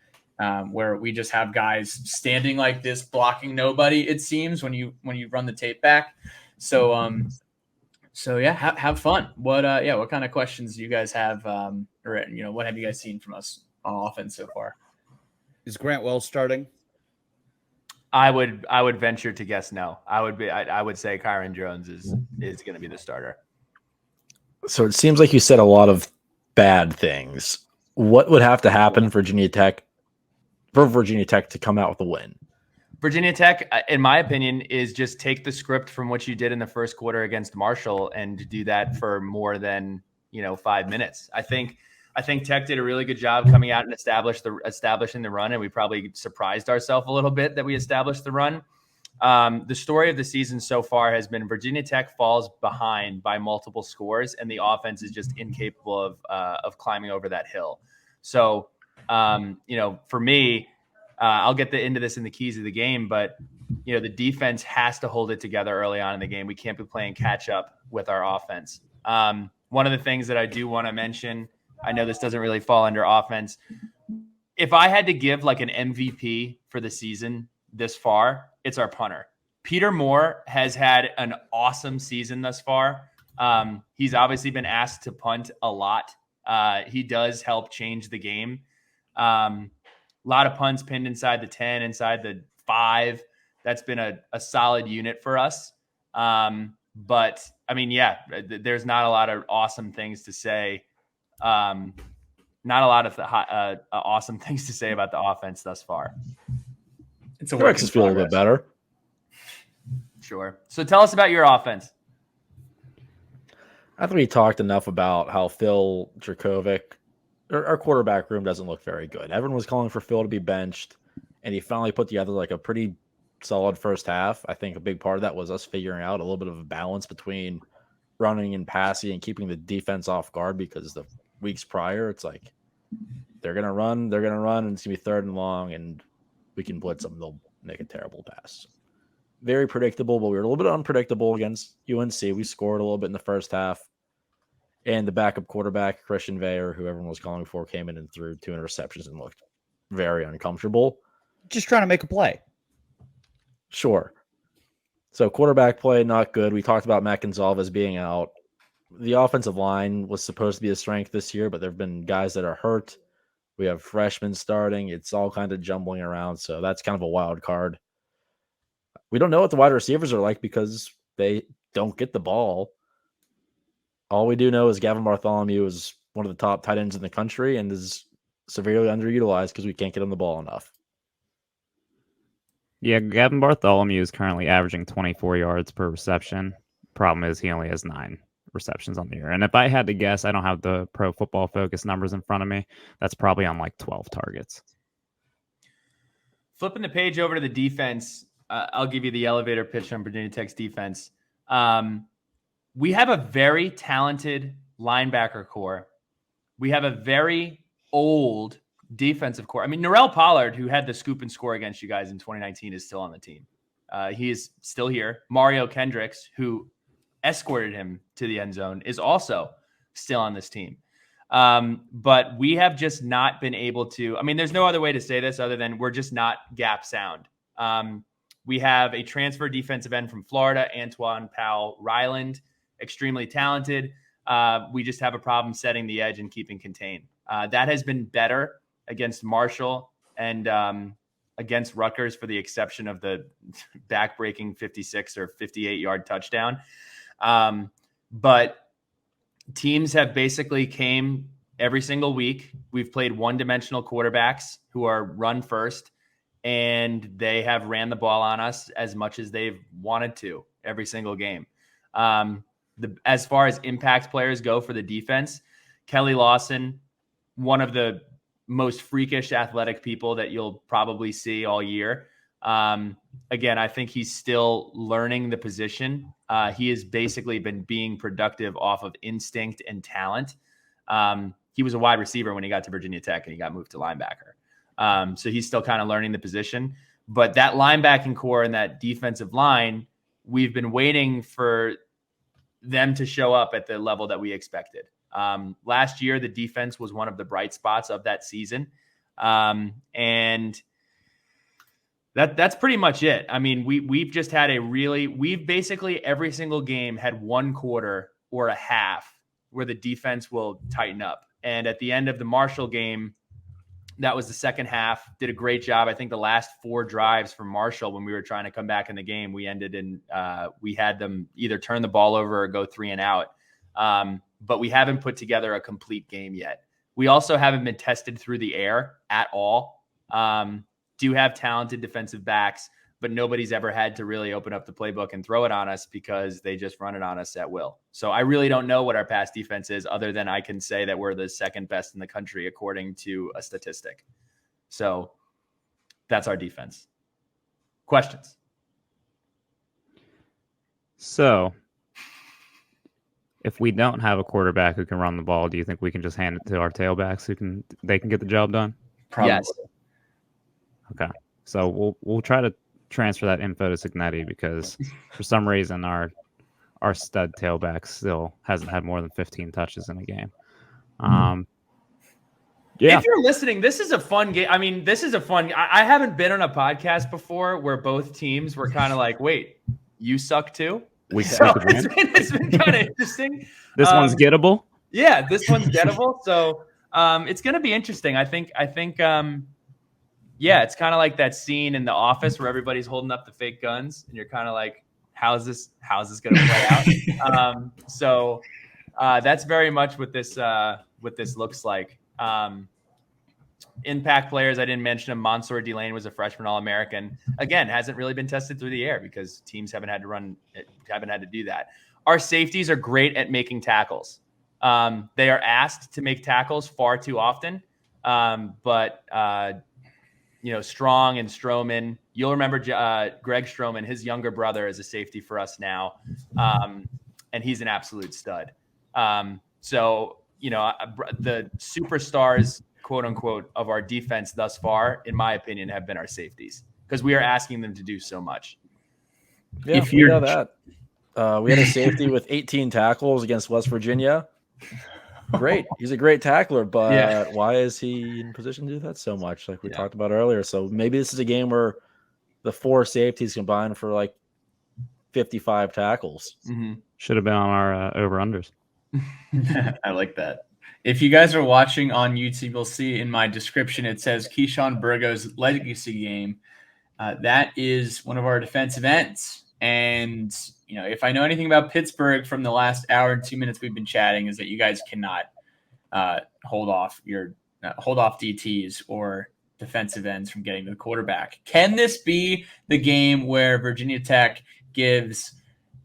where we just have guys standing like this, blocking nobody, it seems, when you run the tape back. So yeah, have fun. What kind of questions do you guys have? Or what have you guys seen from us on offense so far? Is Grant Wells starting? I would venture to guess no. I would say Kyron Jones is going to be the starter. So it seems like you said a lot of bad things. What would have to happen for Virginia Tech to come out with a win? Virginia Tech, in my opinion, is just take the script from what you did in the first quarter against Marshall and do that for more than 5 minutes. I think Tech did a really good job coming out and establishing the run, and we probably surprised ourselves a little bit that we established the run. The story of the season so far has been Virginia Tech falls behind by multiple scores, and the offense is just incapable of climbing over that hill. So, for me, I'll get into this in the keys of the game, but the defense has to hold it together early on in the game. We can't be playing catch up with our offense. One of the things that I do want to mention, I know this doesn't really fall under offense. If I had to give like an MVP for the season this far, it's our punter. Peter Moore has had an awesome season thus far. He's obviously been asked to punt a lot. He does help change the game. A lot of punts pinned inside the 10, inside the 5. That's been a solid unit for us. But I mean, there's not a lot of awesome things to say. Not a lot of awesome things to say about the offense thus far. It makes us feel a little bit better. Sure. So tell us about your offense. I think we talked enough about how Phil Dracovic, our quarterback room doesn't look very good. Everyone was calling for Phil to be benched, and he finally put together like a pretty solid first half. I think a big part of that was us figuring out a little bit of a balance between running and passing and keeping the defense off guard, because the weeks prior, it's like they're going to run, and it's going to be 3rd and long, and we can blitz them. They'll make a terrible pass. Very predictable, but we were a little bit unpredictable against UNC. We scored a little bit in the first half. And the backup quarterback, Christian Veyer, who everyone was calling for, came in and threw 2 interceptions and looked very uncomfortable. Just trying to make a play. Sure. So quarterback play, not good. We talked about Matt Gonzalez being out. The offensive line was supposed to be a strength this year, but there have been guys that are hurt. We have freshmen starting. It's all kind of jumbling around. So that's kind of a wild card. We don't know what the wide receivers are like because they don't get the ball. All we do know is Gavin Bartholomew is one of the top tight ends in the country and is severely underutilized because we can't get him the ball enough. Yeah, Gavin Bartholomew is currently averaging 24 yards per reception. Problem is he only has 9 receptions on the year. And if I had to guess, I don't have the Pro Football Focus numbers in front of me. That's probably on like 12 targets. Flipping the page over to the defense, I'll give you the elevator pitch on Virginia Tech's defense. We have a very talented linebacker core. We have a very old defensive core. I mean, Norrell Pollard, who had the scoop and score against you guys in 2019, is still on the team. He is still here. Mario Kendricks, who escorted him to the end zone, is also still on this team. But we have just not been able to, I mean, there's no other way to say this other than we're just not gap sound. We have a transfer defensive end from Florida, Antoine Powell Ryland, extremely talented. We just have a problem setting the edge and keeping contained. That has been better against Marshall and against Rutgers, for the exception of the back-breaking 56 or 58-yard touchdown. But teams have basically came every single week. We've played one-dimensional quarterbacks who are run first, and they have ran the ball on us as much as they've wanted to every single game. As far as impact players go for the defense, Kelly Lawson, one of the most freakish athletic people that you'll probably see all year. Again, I think he's still learning the position. He has basically been being productive off of instinct and talent. He was a wide receiver when he got to Virginia Tech and he got moved to linebacker. So he's still kind of learning the position. But that linebacking core and that defensive line we've been waiting for them to show up at the level that we expected. Last year, the defense was one of the bright spots of that season. And that's pretty much it. I mean, we've just had we've basically every single game had one quarter or a half where the defense will tighten up. And at the end of the Marshall game, that was the second half, did a great job. I think the last 4 drives from Marshall, when we were trying to come back in the game, we ended in, we had them either turn the ball over or go 3 and out. But we haven't put together a complete game yet. We also haven't been tested through the air at all. Do have talented defensive backs, but nobody's ever had to really open up the playbook and throw it on us because they just run it on us at will. So I really don't know what our pass defense is, other than I can say that we're the second best in the country according to a statistic. So that's our defense. Questions? So if we don't have a quarterback who can run the ball, do you think we can just hand it to our tailbacks they can get the job done? Probably. Yes. Okay. So we'll try to transfer that info to Signetti, because for some reason our stud tailback still hasn't had more than 15 touches in a game. Yeah. If you're listening, this is a fun game. I mean, I haven't been on a podcast before where both teams were kind of like, wait, you suck too? It's been kind of interesting. This one's gettable. Yeah, this one's gettable. So it's going to be interesting. I think yeah, it's kind of like that scene in The Office where everybody's holding up the fake guns, and you're kind of like, how's this going to play out? So that's very much what this looks like. Impact players, I didn't mention him. Mansour Delane was a freshman All-American. Again, hasn't really been tested through the air because teams haven't had to do that. Our safeties are great at making tackles. They are asked to make tackles far too often. But Strong and Stroman, you'll remember Greg Stroman, his younger brother, is a safety for us now. And he's an absolute stud. So the superstars, quote unquote, of our defense thus far, in my opinion, have been our safeties, because we are asking them to do so much. Yeah, if you know that. We had a safety with 18 tackles against West Virginia. Great. He's a great tackler, but why is he in position to do that so much, like we talked about earlier? So maybe this is a game where the 4 safeties combine for like 55 tackles. Mm-hmm. Should have been on our over-unders. I like that. If you guys are watching on YouTube, you'll see in my description it says Keyshawn Burgo's legacy game. That is one of our defensive ends. And, if I know anything about Pittsburgh from the last hour and 2 minutes we've been chatting, is that you guys cannot hold off DTs or defensive ends from getting to the quarterback. Can this be the game where Virginia Tech gives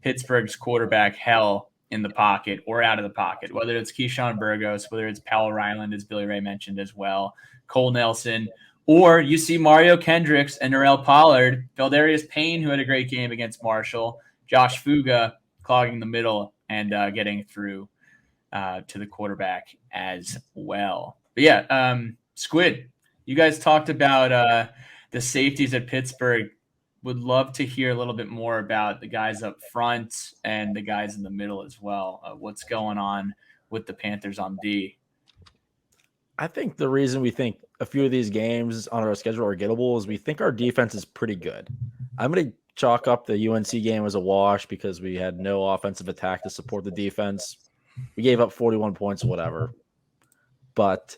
Pittsburgh's quarterback hell in the pocket or out of the pocket, whether it's Keyshawn Burgos, whether it's Powell Ryland, as Billy Ray mentioned as well, Cole Nelson, or you see Mario Kendricks and Norrell Pollard, Feldarius Payne, who had a great game against Marshall, Josh Fuga clogging the middle and getting through to the quarterback as well. But yeah, Squid, you guys talked about the safeties at Pittsburgh. Would love to hear a little bit more about the guys up front and the guys in the middle as well. What's going on with the Panthers on D? I think the reason we think a few of these games on our schedule are gettable is we think our defense is pretty good. I'm going to chalk up the UNC game as a wash because we had no offensive attack to support the defense. We gave up 41 points or whatever. But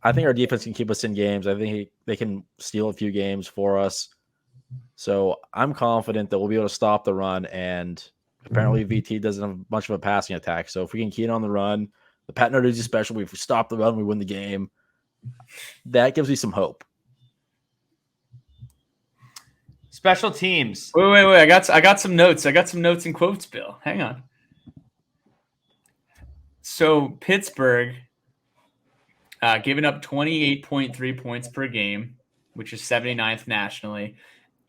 I think our defense can keep us in games. I think they can steal a few games for us. So I'm confident that we'll be able to stop the run, and apparently VT doesn't have much of a passing attack. So if we can key in on the run, the Pat Narduzzi special, if we stop the run, we win the game. That gives me some hope. Special teams. Wait. I got some notes. I got some notes and quotes, Bill. Hang on. So Pittsburgh giving up 28.3 points per game, which is 79th nationally.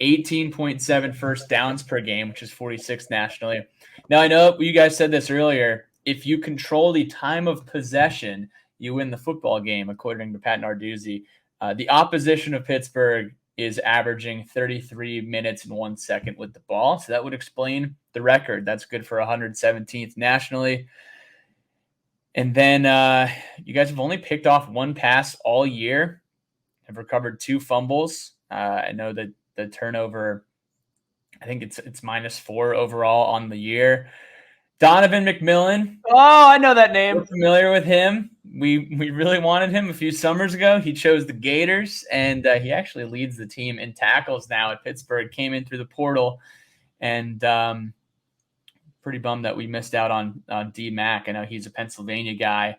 18.7 first downs per game, which is 46th nationally. Now, I know you guys said this earlier. If you control the time of possession, you win the football game, according to Pat Narduzzi. The opposition of Pittsburgh is averaging 33 minutes and 1 second with the ball. So that would explain the record. That's good for 117th nationally. And then you guys have only picked off one pass all year, have recovered 2 fumbles. I know that the turnover, I think it's -4 overall on the year. Donovan McMillan. Oh, I know that name. We're familiar with him. We really wanted him a few summers ago. He chose the Gators, and he actually leads the team in tackles now at Pittsburgh. Came in through the portal, and pretty bummed that we missed out on D Mac. I know he's a Pennsylvania guy.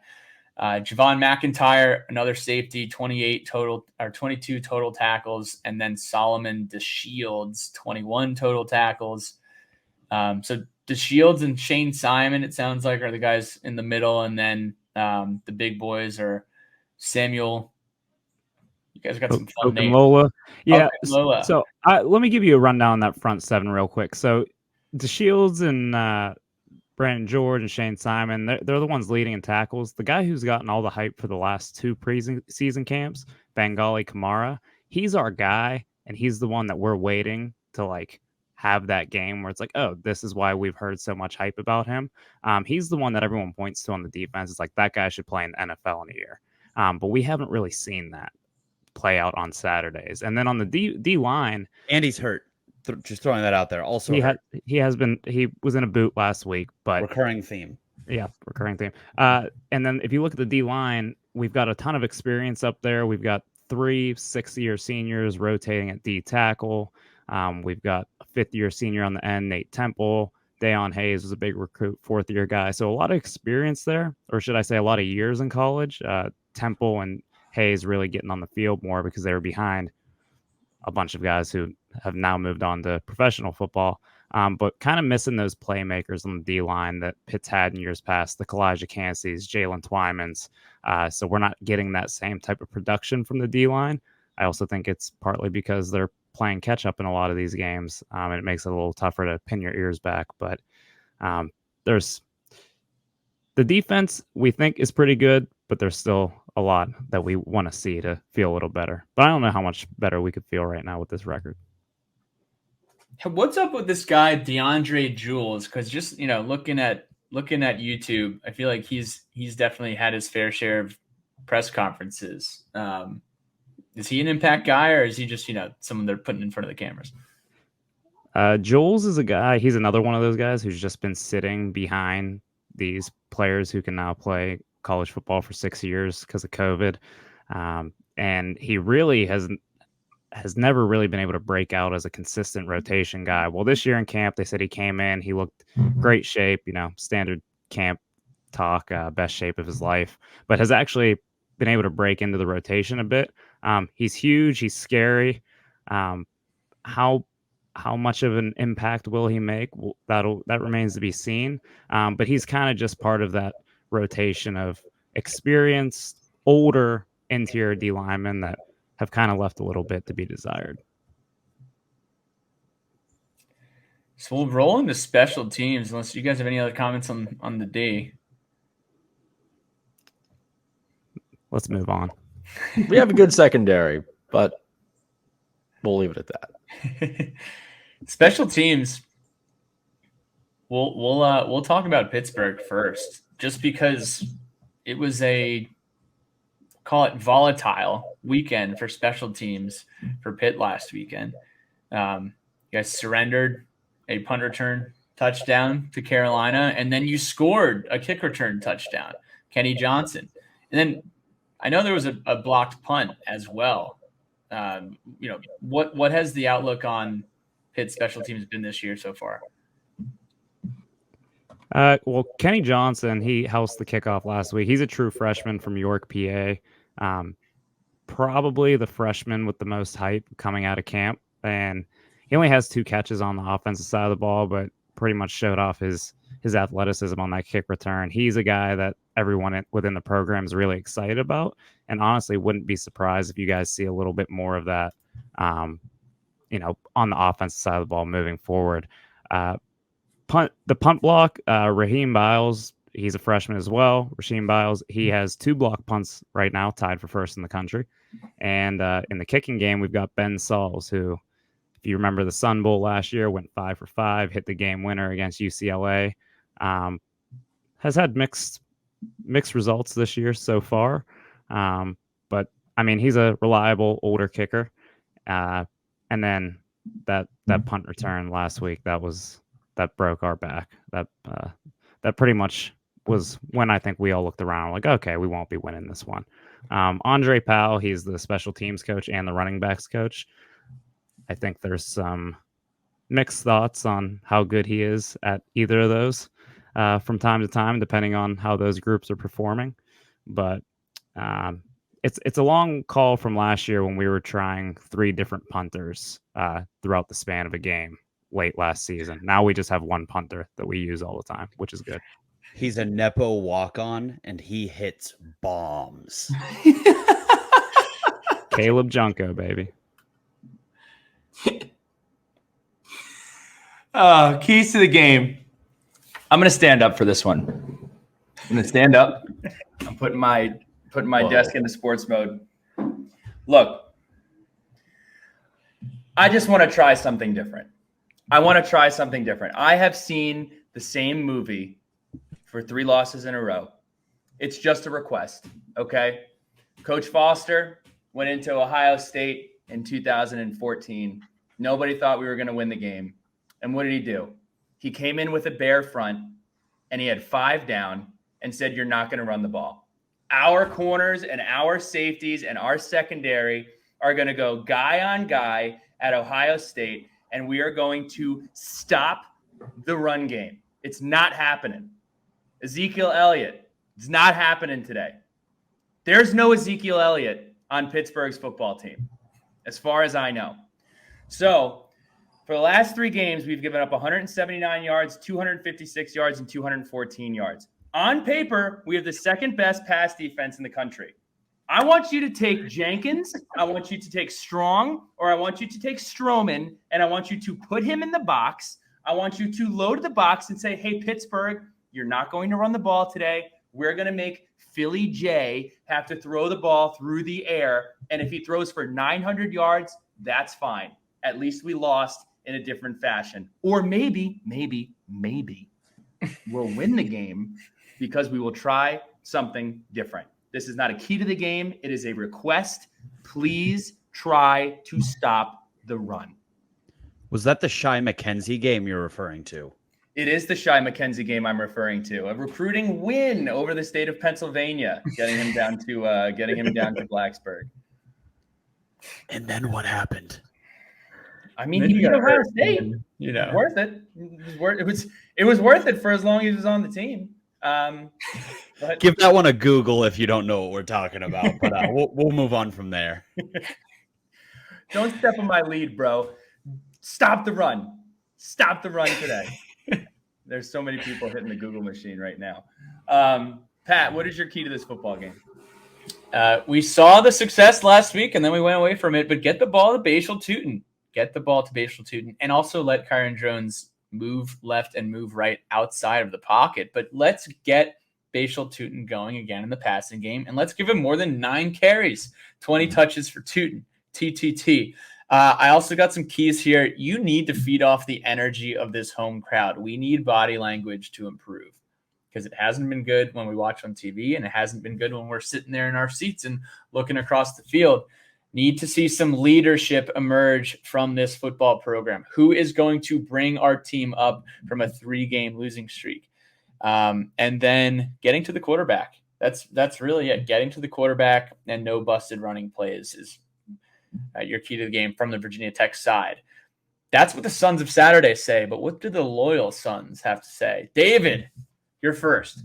Javon McIntyre, another safety, 22 total tackles, and then Solomon DeShields, 21 total tackles. So DeShields and Shane Simon, it sounds like, are the guys in the middle, and then the big boys are Samuel. You guys got some fun names. Lola. Yeah. Lola. So let me give you a rundown on that front 7 real quick. So DeShields and Brandon George and Shane Simon, they're the ones leading in tackles. The guy who's gotten all the hype for the last 2 preseason camps, Bengali Kamara, he's our guy, and he's the one that we're waiting to like have that game where it's like, oh, this is why we've heard so much hype about him. He's the one that everyone points to on the defense. It's like that guy should play in the NFL in a year. But we haven't really seen that play out on Saturdays. And then on the D line, Andy's hurt. Just throwing that out there. Also, he was in a boot last week, but recurring theme. Yeah, recurring theme. And then if you look at the D line, we've got a ton of experience up there. We've got 3 6-year seniors rotating at D tackle. We've got a 5th-year senior on the end, Nate Temple. Dayon Hayes was a big recruit, 4th-year guy. So a lot of experience there, or should I say a lot of years in college. Temple and Hayes really getting on the field more because they were behind a bunch of guys who have now moved on to professional football, but kind of missing those playmakers on the D-line that Pitt's had in years past, the Kalijah Canseys, Jalen Twymans. So we're not getting that same type of production from the D-line. I also think it's partly because they're playing catch-up in a lot of these games, and it makes it a little tougher to pin your ears back. But there's the defense we think is pretty good, but there's still a lot that we want to see to feel a little better. But I don't know how much better we could feel right now with this record. What's up with this guy DeAndre Jules? Because just looking at YouTube, I feel like he's definitely had his fair share of press conferences. Is he an impact guy, or is he just someone they're putting in front of the cameras? Jules is a guy. He's another one of those guys who's just been sitting behind these players who can now play college football for 6 years because of COVID, and he really has never really been able to break out as a consistent rotation guy. Well, this year in camp, they said he came in, he looked great shape, standard camp talk, best shape of his life, but has actually been able to break into the rotation a bit. He's huge, he's scary. How much of an impact will he make? That remains to be seen. But he's kind of just part of that rotation of experienced, older interior D linemen that have kind of left a little bit to be desired. So we'll roll into special teams, unless you guys have any other comments on the D. Let's move on. We have a good secondary, but we'll leave it at that. Special teams. We'll talk about Pittsburgh first, just because it was a, call it, volatile weekend for special teams for Pitt last weekend. You guys surrendered a punt return touchdown to Carolina, and then you scored a kick return touchdown, Kenny Johnson. And then I know there was a blocked punt as well. What has the outlook on Pitt special teams been this year so far? Well, Kenny Johnson, he housed the kickoff last week. He's a true freshman from York, PA. Probably the freshman with the most hype coming out of camp. And he only has 2 catches on the offensive side of the ball, but pretty much showed off his athleticism on that kick return. He's a guy that everyone within the program is really excited about, and honestly wouldn't be surprised if you guys see a little bit more of that, on the offensive side of the ball moving forward. The punt block, Raheem Biles he's a freshman as well. Rasheem Biles, he has 2 block punts right now, tied for first in the country. And in the kicking game, we've got Ben Sauls, who, if you remember the Sun Bowl last year, went 5 for 5, hit the game winner against UCLA. Has had mixed results this year so far. But I mean, he's a reliable older kicker. And then that punt return last week, that broke our back. That pretty much was when I think we all looked around like, okay, we won't be winning this one. Andre Powell, he's the special teams coach and the running backs coach. I think there's some mixed thoughts on how good he is at either of those from time to time, depending on how those groups are performing. But it's a long call from last year when we were trying 3 different punters throughout the span of a game late last season. Now we just have one punter that we use all the time, which is good. He's a Nepo walk-on, and he hits bombs. Caleb Junko, baby. Keys to the game. I'm gonna stand up for this one. I'm gonna stand up. I'm putting my desk into sports mode. Look, I just want to try something different. I have seen the same movie for 3 losses in a row. It's just a request, okay? Coach Foster went into Ohio State in 2014. Nobody thought we were going to win the game. And what did he do? He came in with a bare front, and he had 5 down and said, you're not going to run the ball. Our corners and our safeties and our secondary are going to go guy on guy at Ohio State, and we are going to stop the run game. It's not happening. Ezekiel Elliott, it's not happening today. There's no Ezekiel Elliott on Pittsburgh's football team, as far as I know. So for the last 3 games, we've given up 179 yards, 256 yards, and 214 yards. On paper, we have the second best pass defense in the country. I want you to take Jenkins, I want you to take Strong, or I want you to take Stroman, and I want you to put him in the box. I want you to load the box and say, hey, Pittsburgh, you're not going to run the ball today. We're going to make Philly J have to throw the ball through the air. And if he throws for 900 yards, that's fine. At least we lost in a different fashion. Or maybe we'll win the game because we will try something different. This is not a key to the game. It is a request. Please try to stop the run. Was that the Shy McKenzie game you're referring to? It is the Shy McKenzie game I'm referring to. A recruiting win over the state of Pennsylvania, getting him down to Blacksburg. And then what happened? I mean, he beat Ohio State. You know, Worth it. It was worth it for as long as he was on the team. But Give that one a Google if you don't know what we're talking about. But we'll move on from there. don't step on my lead, bro. Stop the run. Stop the run today. There's so many people hitting the Google machine right now. Pat, what is your key to this football game? We saw the success last week, and then we went away from it. But get the ball to Bashal Tootin. And also let Kyron Jones move left and move right outside of the pocket. But let's get Bashal Tootin going again in the passing game, and let's give him more than 9 carries, 20 touches for Tootin. TTT. I also got some keys here. You need to feed off the energy of this home crowd. We need body language to improve because it hasn't been good when we watch on TV, and it hasn't been good when we're sitting there in our seats and looking across the field. Need to see some leadership emerge from this football program. Who is going to bring our team up from a 3-game losing streak? And then getting to the quarterback. That's really it. Getting to the quarterback and no busted running plays is your key to the game from the Virginia Tech side. That's what the Sons of Saturday say, but what do the loyal Sons have to say? David, you're first.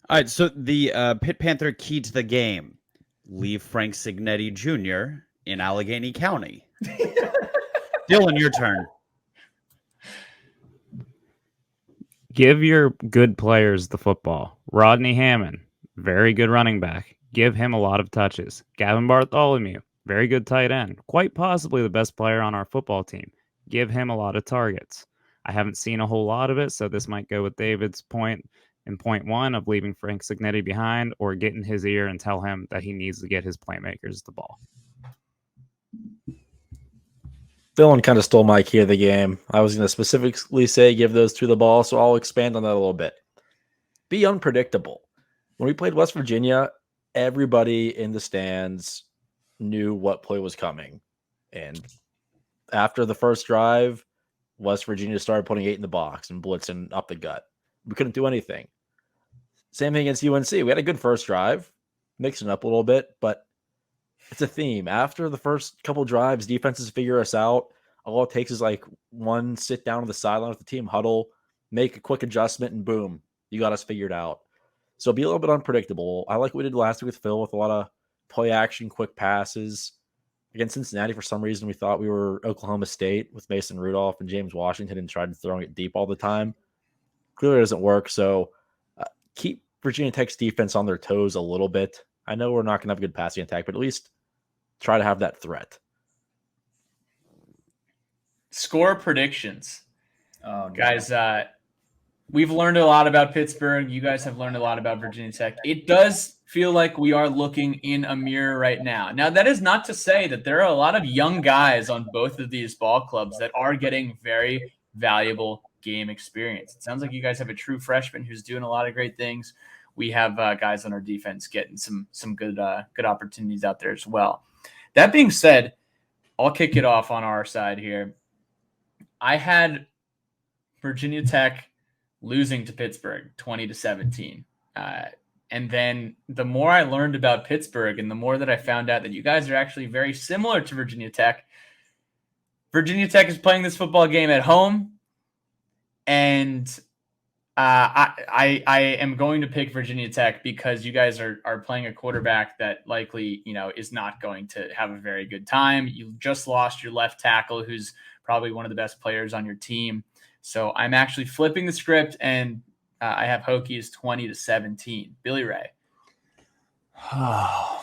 All right, so the Pitt Panther key to the game: leave Frank Signetti Jr. in Allegheny County. Dylan, your turn. Give your good players the football. Rodney Hammond, very good running back. Give him a lot of touches. Gavin Bartholomew, very good tight end. Quite possibly the best player on our football team. Give him a lot of targets. I haven't seen a whole lot of it, so this might go with David's point in point one of leaving Frank Signetti behind or get in his ear and tell him that he needs to get his playmakers the ball. Dylan kind of stole my key of the game. I was going to specifically say give those two the ball, so I'll expand on that a little bit. Be unpredictable. When we played West Virginia, everybody in the stands knew what play was coming. And after the first drive, West Virginia started putting 8 in the box and blitzing up the gut. We couldn't do anything. Same thing against UNC. We had a good first drive, mixing it up a little bit, but it's a theme. After the first couple drives, defenses figure us out. All it takes is like one sit down on the sideline with the team huddle, make a quick adjustment, and boom, you got us figured out. So be a little bit unpredictable. I like what we did last week with Phil with a lot of play action, quick passes. Against Cincinnati, for some reason, we thought we were Oklahoma State with Mason Rudolph and James Washington and tried throwing it deep all the time. Clearly, it doesn't work. So keep Virginia Tech's defense on their toes a little bit. I know we're not going to have a good passing attack, but at least try to have that threat. Score predictions. Oh, no. Guys, we've learned a lot about Pittsburgh. You guys have learned a lot about Virginia Tech. It does feel like we are looking in a mirror right now. Now, that is not to say that there are a lot of young guys on both of these ball clubs that are getting very valuable game experience. It sounds like you guys have a true freshman who's doing a lot of great things. We have guys on our defense getting some good opportunities out there as well. That being said, I'll kick it off on our side here. I had Virginia Tech losing to Pittsburgh 20-17. And then the more I learned about Pittsburgh and the more that I found out that you guys are actually very similar to Virginia Tech is playing this football game at home. And I am going to pick Virginia Tech because you guys are playing a quarterback that likely, is not going to have a very good time. You just lost your left tackle, who's probably one of the best players on your team. So I'm actually flipping the script, and I have Hokies 20-17. Billy Ray. I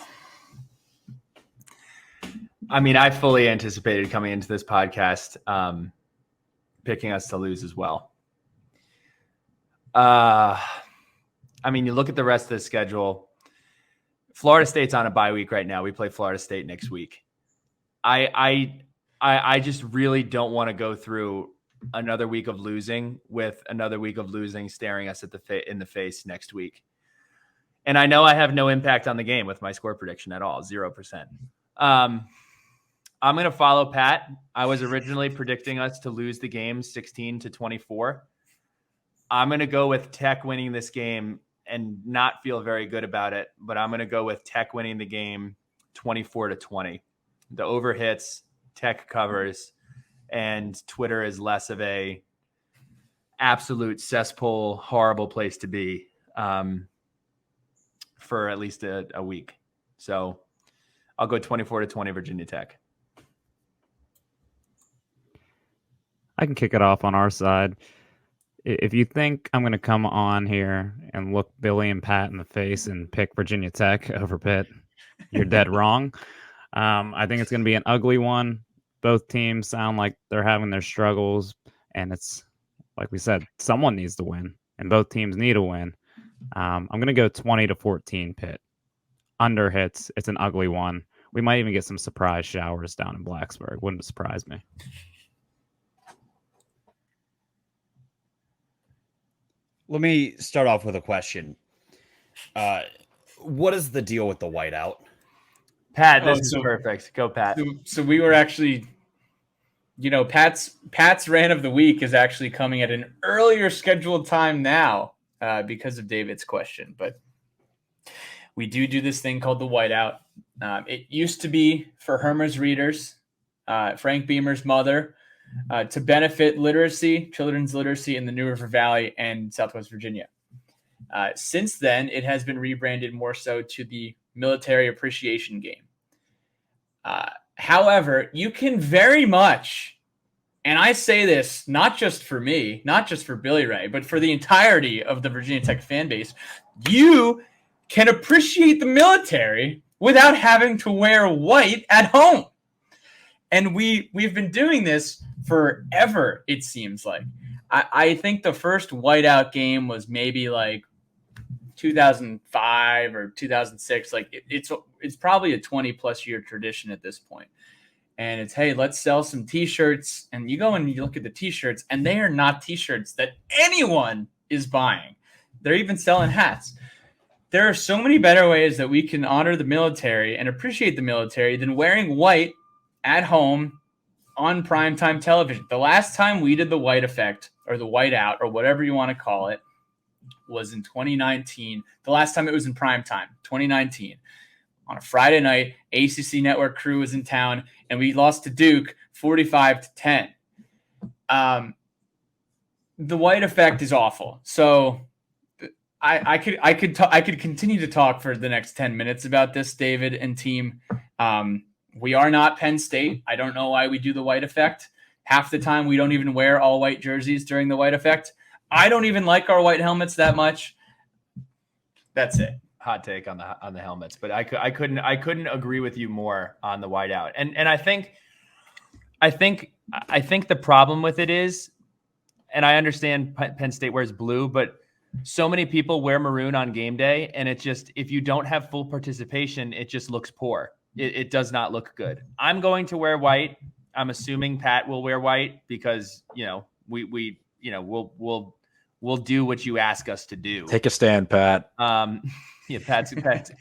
mean, I fully anticipated coming into this podcast picking us to lose as well. I mean, you look at the rest of the schedule. Florida State's on a bye week right now. We play Florida State next week. I just really don't want to go through another week of losing with another week of losing staring us at in the face next week. And I know I have no impact on the game with my score prediction at all, 0%. I'm going to follow Pat. I was originally predicting us to lose the game 16-24. I'm going to go with Tech winning this game and not feel very good about it, but I'm going to go with Tech winning the game 24-20. The over hits, Tech covers, and Twitter is less of a absolute cesspool, horrible place to be for at least a week. So I'll go 24-20 Virginia Tech. I can kick it off on our side. If you think I'm going to come on here and look Billy and Pat in the face and pick Virginia Tech over Pitt, you're dead wrong. I think it's going to be an ugly one. Both teams sound like they're having their struggles, and it's like we said, someone needs to win, and both teams need a win. I'm going to go 20-14 Pitt. Under hits. It's an ugly one. We might even get some surprise showers down in Blacksburg. Wouldn't surprise me. Let me start off with a question. What is the deal with the whiteout? Pat, this is perfect. Go, Pat. So we were actually, Pat's rant of the week is actually coming at an earlier scheduled time now because of David's question. But we do this thing called the whiteout. It used to be for Hermer's readers, Frank Beamer's mother, to benefit children's literacy in the New River Valley and Southwest Virginia. Since then, it has been rebranded more so to the Military Appreciation Game. However, you can very much, and I say this not just for me, not just for Billy Ray, but for the entirety of the Virginia Tech fan base, you can appreciate the military without having to wear white at home. And we've been doing this forever, it seems like. I think the first whiteout game was maybe like 2005 or 2006. Like it's probably a 20+ year tradition at this point. And it's, hey, let's sell some t-shirts. And you go and you look at the t-shirts, and they are not t-shirts that anyone is buying. They're even selling hats. There are so many better ways that we can honor the military and appreciate the military than wearing white at home on primetime television. The last time we did the white effect or the white out or whatever you want to call it was in 2019. The last time it was in primetime, 2019. On a Friday night, ACC Network crew was in town, and we lost to Duke 45-10. The white effect is awful. So I could continue to talk for the next 10 minutes about this, David and team. We are not Penn State. I don't know why we do the white effect. Half the time we don't even wear all white jerseys during the white effect. I don't even like our white helmets that much. That's it. Hot take on the helmets, but I couldn't agree with you more on the whiteout. And I think the problem with it is, and I understand Penn State wears blue, but so many people wear maroon on game day, and it just, if you don't have full participation, it just looks poor. It does not look good. I'm going to wear white. I'm assuming Pat will wear white because we'll do what you ask us to do. Take a stand, Pat. Yeah, Pat's.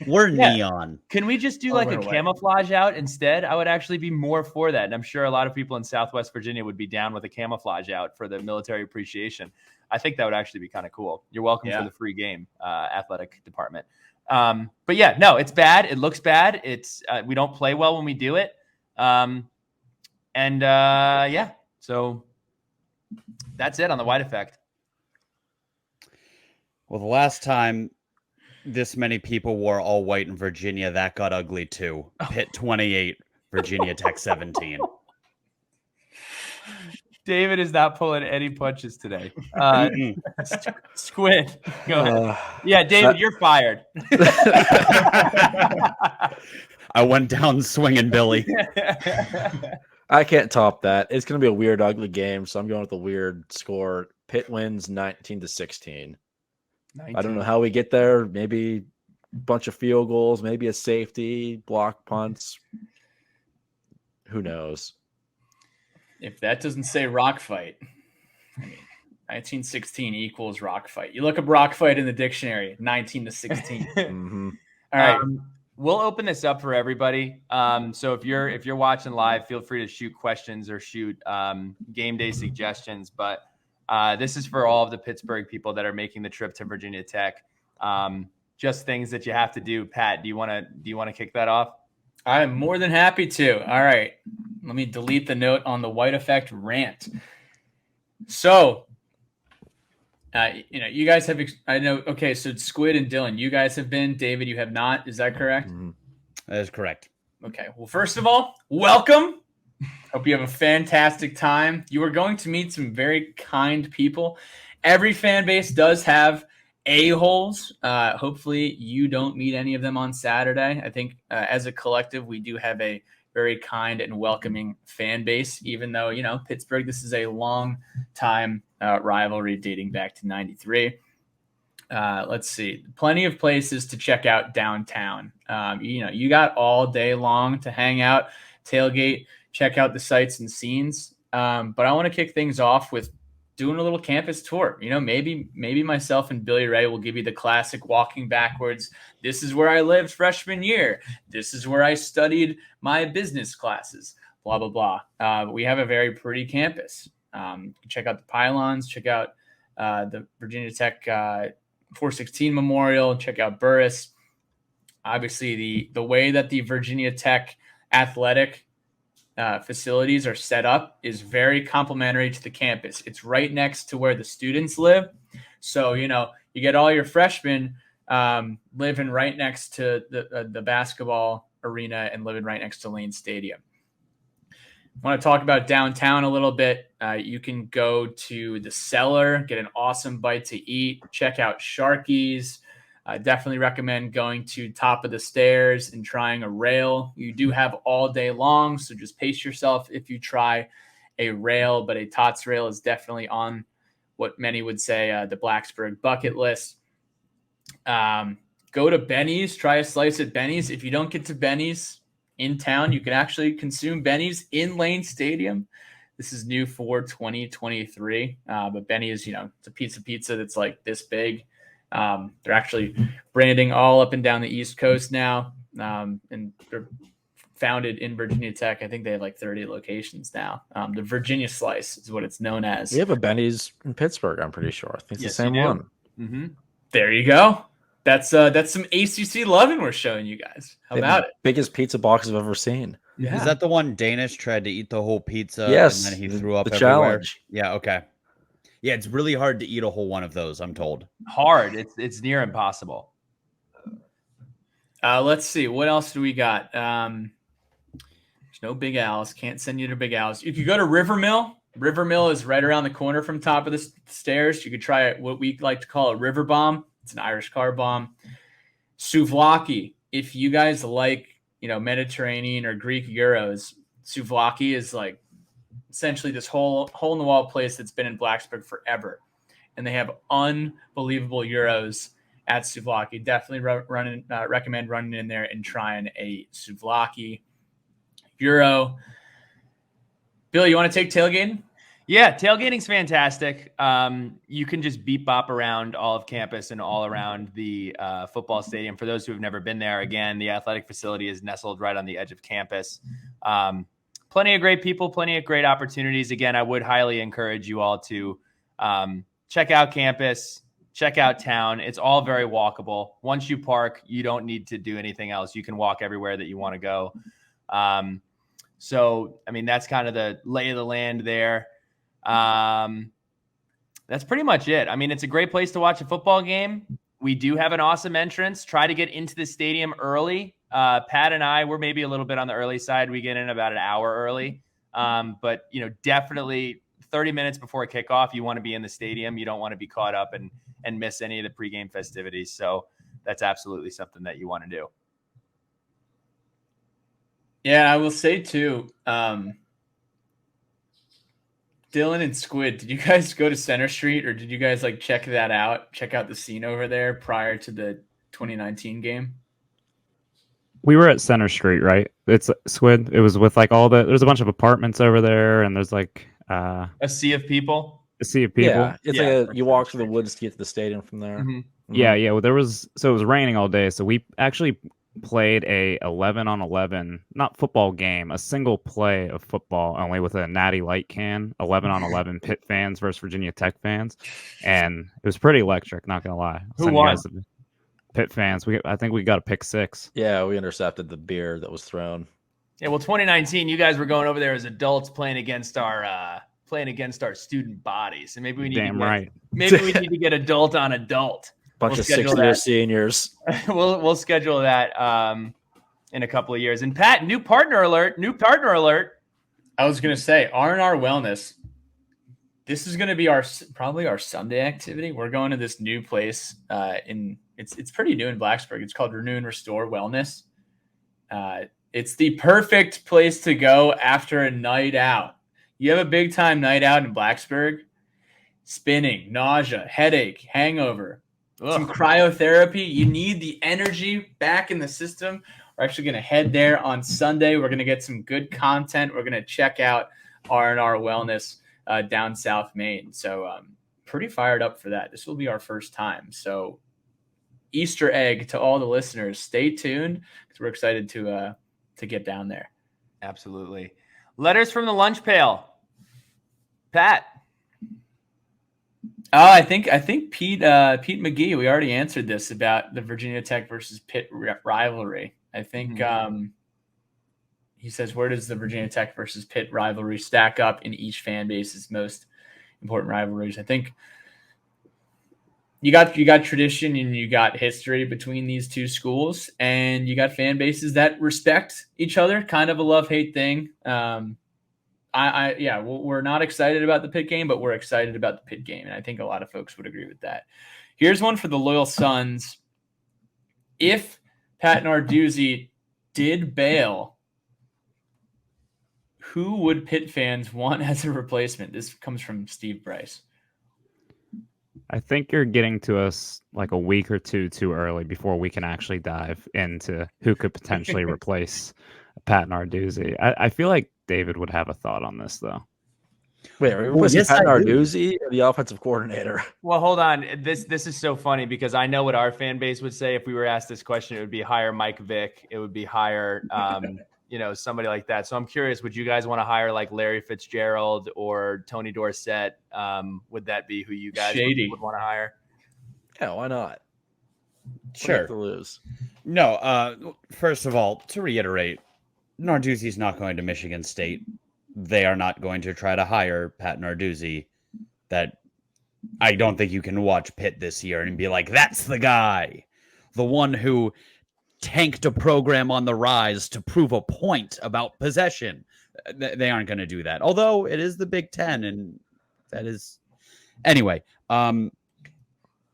We're neon. Can we just do like a camouflage out instead? I would actually be more for that. And I'm sure a lot of people in Southwest Virginia would be down with a camouflage out for the military appreciation. I think that would actually be kind of cool. You're welcome for the free game, athletic department. But yeah, no, it's bad. It looks bad. It's we don't play well when we do it. So that's it on the white effect. Well, the last time this many people wore all white in Virginia, that got ugly too. Pitt 28, Virginia Tech 17. David is not pulling any punches today. Squid, go ahead. Yeah, David, you're fired. I went down swinging, Billy. I can't top that. It's going to be a weird, ugly game, so I'm going with a weird score. Pitt wins 19-16. 19. I don't know how we get there. Maybe a bunch of field goals, maybe a safety, block punts. Who knows? If that doesn't say rock fight, I mean, 1916 equals rock fight. You look up rock fight in the dictionary, 19-16. Mm-hmm. All right. We'll open this up for everybody. So if you're watching live, feel free to shoot questions or shoot game day suggestions. But this is for all of the Pittsburgh people that are making the trip to Virginia Tech. Just things that you have to do. Pat, do you want to kick that off? I'm more than happy to. All right. Let me delete the note on the white effect rant. So, you guys have, I know, okay, so Squid and Dylan, you guys have been. David, you have not. Is that correct? Mm-hmm. That is correct. Okay. Well, first of all, welcome. Hope you have a fantastic time. You are going to meet some very kind people. Every fan base does have a-holes. Hopefully you don't meet any of them on Saturday. I think as a collective, we do have a very kind and welcoming fan base, even though, Pittsburgh, this is a long time rivalry dating back to 93. Let's see. Plenty of places to check out downtown. You got all day long to hang out, tailgate, check out the sights and scenes. But I want to kick things off with doing a little campus tour. Maybe myself and Billy Ray will give you the classic walking backwards. This is where I lived freshman year. This is where I studied my business classes, blah, blah, blah. We have a very pretty campus. Check out the pylons, check out the Virginia Tech 416 Memorial, check out Burris. Obviously, the way that the Virginia Tech athletic facilities are set up is very complimentary to the campus. It's right next to where the students live. So, you get all your freshmen living right next to the basketball arena and living right next to Lane Stadium. I want to talk about downtown a little bit. You can go to the Cellar, get an awesome bite to eat, check out Sharky's. I definitely recommend going to Top of the Stairs and trying a rail. You do have all day long, so just pace yourself if you try a rail, but a Tots rail is definitely on what many would say the Blacksburg bucket list. Go to Benny's, try a slice at Benny's. If you don't get to Benny's in town, you can actually consume Benny's in Lane Stadium. This is new for 2023. But Benny's, it's a pizza that's like this big. They're actually branding all up and down the East Coast now. And they're founded in Virginia Tech. I think they have like 30 locations now. The Virginia Slice is what it's known as. We have a Benny's in Pittsburgh, I'm pretty sure. I think it's the same one. Mm-hmm. There you go. That's some ACC loving we're showing you guys. How about it? Biggest pizza box I've ever seen. Yeah. Is that the one Danish tried to eat the whole pizza? Yes, And then he threw up the everywhere? challenge. Yeah, okay. Yeah, it's really hard to eat a whole one of those, I'm told. Hard. It's near impossible. Let's see. What else do we got? There's no Big Al's. Can't send you to Big Al's. If you go to Rivermill, Rivermill is right around the corner from top of the stairs. You could try what we like to call a river bomb. It's an Irish car bomb. Souvlaki. If you guys like, Mediterranean or Greek gyros, souvlaki is like essentially this hole in the wall place that's been in Blacksburg forever. And they have unbelievable gyros at souvlaki. Definitely recommend running in there and trying a souvlaki gyro. Bill, you want to take tailgating? Yeah, tailgating's fantastic. You can just beep bop around all of campus and all around the football stadium. For those who have never been there, again, the athletic facility is nestled right on the edge of campus. Plenty of great people, plenty of great opportunities. Again, I would highly encourage you all to check out campus, check out town. It's all very walkable. Once you park, you don't need to do anything else. You can walk everywhere that you want to go. So, that's kind of the lay of the land there. That's pretty much it. It's a great place to watch a football game. We do have an awesome entrance. Try to get into the stadium early. Pat and I, we're maybe a little bit on the early side. We get in about an hour early. But definitely 30 minutes before kickoff, you want to be in the stadium. You don't want to be caught up and miss any of the pregame festivities. So that's absolutely something that you want to do. Yeah, I will say too, Dylan and Squid, did you guys go to Center Street or did you guys check that out? Check out the scene over there prior to the 2019 game? We were at Center Street, right? It's Squid. It was with there's a bunch of apartments over there, and there's a sea of people. A sea of people. Yeah, it's you walk through the woods to get to the stadium from there. Mm-hmm. Yeah. Well, it was raining all day, so we actually played a 11-on-11, not football game, a single play of football, only with a Natty Light can, 11-on-11 Pitt fans versus Virginia Tech fans, and it was pretty electric. Not gonna lie. Who won? Pitt fans. I think we got a pick six. Yeah, we intercepted the beer that was thrown. Yeah, well, 2019, you guys were going over there as adults playing against our student bodies, and maybe we need maybe we need to get adult on adult. Bunch of 6-year seniors. We'll schedule that in a couple of years. And Pat, new partner alert. I was gonna say R&R Wellness. This is gonna be probably our Sunday activity. We're going to this new place it's pretty new in Blacksburg. It's called Renew and Restore Wellness. It's the perfect place to go after a night out. You have a big time night out in Blacksburg, spinning, nausea, headache, hangover, some cryotherapy. You need the energy back in the system. We're actually going to head there on Sunday. We're going to get some good content. We're going to check out R&R Wellness down South Main. So pretty fired up for that. This will be our first time. So Easter egg to all the listeners. Stay tuned because we're excited to get down there. Absolutely. Letters from the lunch pail. Pat. Oh, I think Pete McGee. We already answered this about the Virginia Tech versus Pitt rivalry. I think he says, where does the Virginia Tech versus Pitt rivalry stack up in each fan base's most important rivalries? I think you got tradition and you got history between these two schools, and you got fan bases that respect each other. Kind of a love-hate thing. We're not excited about the Pitt game, but we're excited about the Pitt game, and I think a lot of folks would agree with that. Here's one for the Loyal Sons. If Pat Narduzzi did bail, who would Pitt fans want as a replacement? This comes from Steve Bryce. I think you're getting to us like a week or two too early before we can actually dive into who could potentially replace Pat Narduzzi. I feel like David would have a thought on this, though. Wait, are we Well, replacing yes, Pat I do. Narduzzi or the offensive coordinator? Well, hold on. This is so funny because I know what our fan base would say if we were asked this question. It would be hire Mike Vick. It would be hire, somebody like that. So I'm curious, would you guys want to hire like Larry Fitzgerald or Tony Dorsett? Would that be who you guys would want to hire? Yeah, why not? What do you Sure. have to lose? No, first of all, to reiterate, Narduzzi's not going to Michigan State. They are not going to try to hire Pat Narduzzi. That I don't think you can watch Pitt this year and be like, that's the guy. The one who tanked a program on the rise to prove a point about possession. They aren't going to do that. Although it is the Big Ten, and that is... Anyway,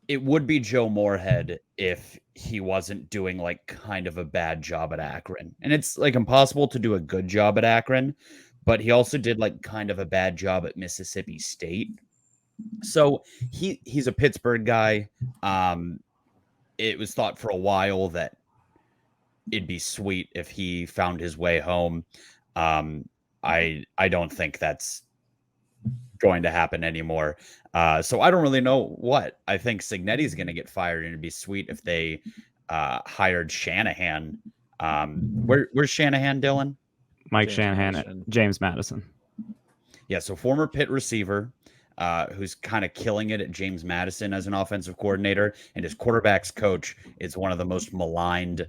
it would be Joe Moorhead if he wasn't doing like kind of a bad job at Akron. And it's like impossible to do a good job at Akron, but he also did like kind of a bad job at Mississippi State. So he's a Pittsburgh guy. It was thought for a while that it'd be sweet if he found his way home. I don't think that's going to happen anymore. So I don't really know what. I think Signetti's going to get fired, and it'd be sweet if they hired Shanahan. Where's Shanahan, Dylan? Mike James Shanahan, Madison. James Madison. Yeah, so former Pitt receiver, who's kind of killing it at James Madison as an offensive coordinator, and his quarterback's coach is one of the most maligned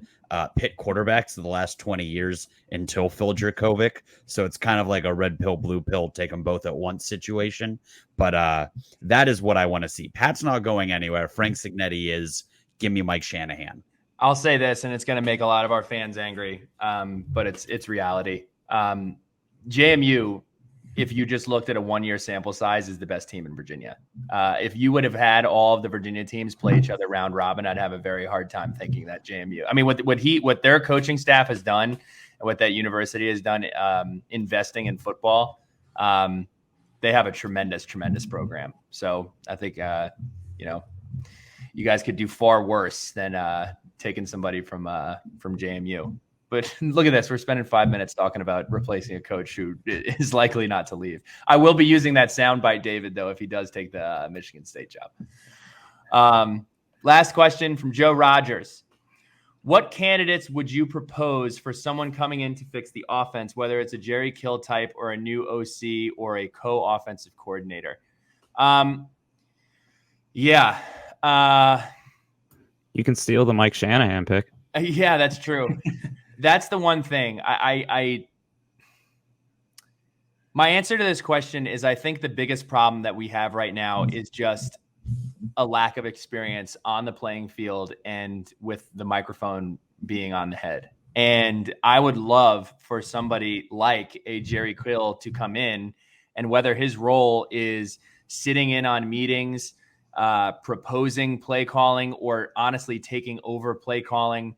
Pitt quarterbacks of the last 20 years until Phil Jurkovec. So it's kind of like a red pill, blue pill, take them both at once situation. But that is what I want to see. Pat's not going anywhere. Frank Signetti is. Give me Mike Shanahan. I'll say this, and it's going to make a lot of our fans angry, but it's reality. JMU, if you just looked at a 1-year sample size, is the best team in Virginia. If you would have had all of the Virginia teams play each other round robin, I'd have a very hard time thinking that JMU. I mean, what their coaching staff has done, and what that university has done, investing in football, they have a tremendous program. So I think you guys could do far worse than taking somebody from JMU. But look at this. We're spending 5 minutes talking about replacing a coach who is likely not to leave. I will be using that soundbite, David, though, if he does take the Michigan State job. Last question from Joe Rogers. What candidates would you propose for someone coming in to fix the offense, whether it's a Jerry Kill type or a new OC or a co-offensive coordinator? You can steal the Mike Shanahan pick. Yeah, that's true. That's the one thing. My answer to this question is I think the biggest problem that we have right now is just a lack of experience on the playing field and with the microphone being on the head. And I would love for somebody like a Jerry Quill to come in, and whether his role is sitting in on meetings, proposing play calling, or honestly taking over play calling,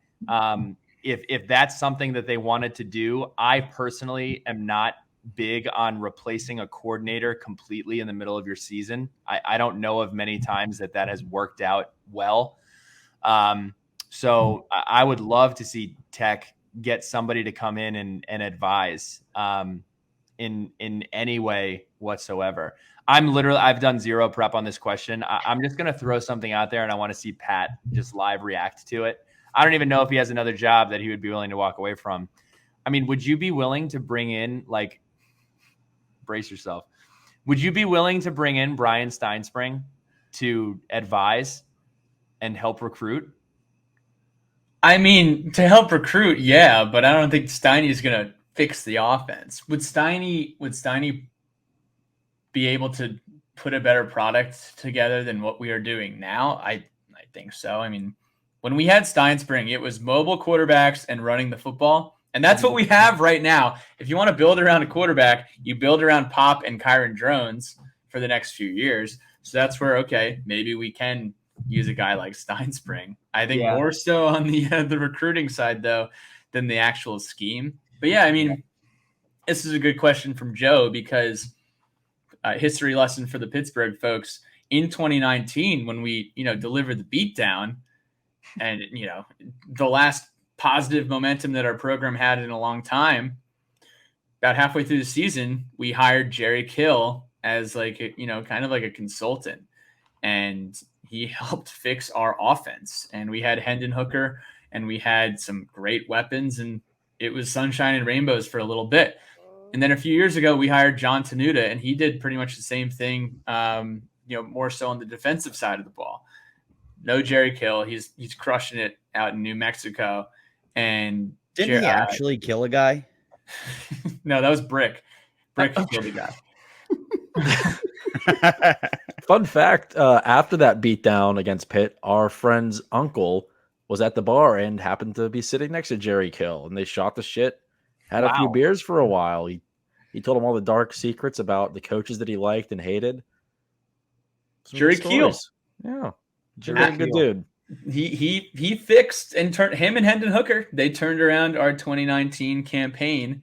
if that's something that they wanted to do. I personally am not big on replacing a coordinator completely in the middle of your season. I don't know of many times that has worked out well. So I would love to see Tech get somebody to come in and advise in any way whatsoever. I've done zero prep on this question. I'm just going to throw something out there, and I want to see Pat just live react to it. I don't even know if he has another job that he would be willing to walk away from. I mean, would you be willing to bring in, like, brace yourself. Would you be willing to bring in Brian Steinspring to advise and help recruit? I mean, to help recruit, yeah, but I don't think Steiny is going to fix the offense. Would Steiny be able to put a better product together than what we are doing now? I think so. I mean, when we had Steinspring, it was mobile quarterbacks and running the football. And that's what we have right now. If you want to build around a quarterback, you build around Pop and Kyron Drones for the next few years. So that's where, okay, maybe we can use a guy like Steinspring. I think more so on the recruiting side, though, than the actual scheme. But, yeah, I mean, this is a good question from Joe because history lesson for the Pittsburgh folks. in 2019 when we, delivered the beatdown and, the last positive momentum that our program had in a long time, about halfway through the season, we hired Jerry Kill as kind of like a consultant, and he helped fix our offense. And we had Hendon Hooker and we had some great weapons, and it was sunshine and rainbows for a little bit. And then a few years ago, we hired John Tenuta, and he did pretty much the same thing, more so on the defensive side of the ball. No Jerry Kill. He's crushing it out in New Mexico. And Didn't he actually kill a guy? No, that was Brick. Brick killed the guy. Fun fact, after that beatdown against Pitt, our friend's uncle was at the bar and happened to be sitting next to Jerry Kill, and they shot the shit, had a few beers for a while. He told him all the dark secrets about the coaches that he liked and hated. Jerry Kill. Yeah. Jerry's a good dude. He fixed and turned him and Hendon Hooker. They turned around our 2019 campaign.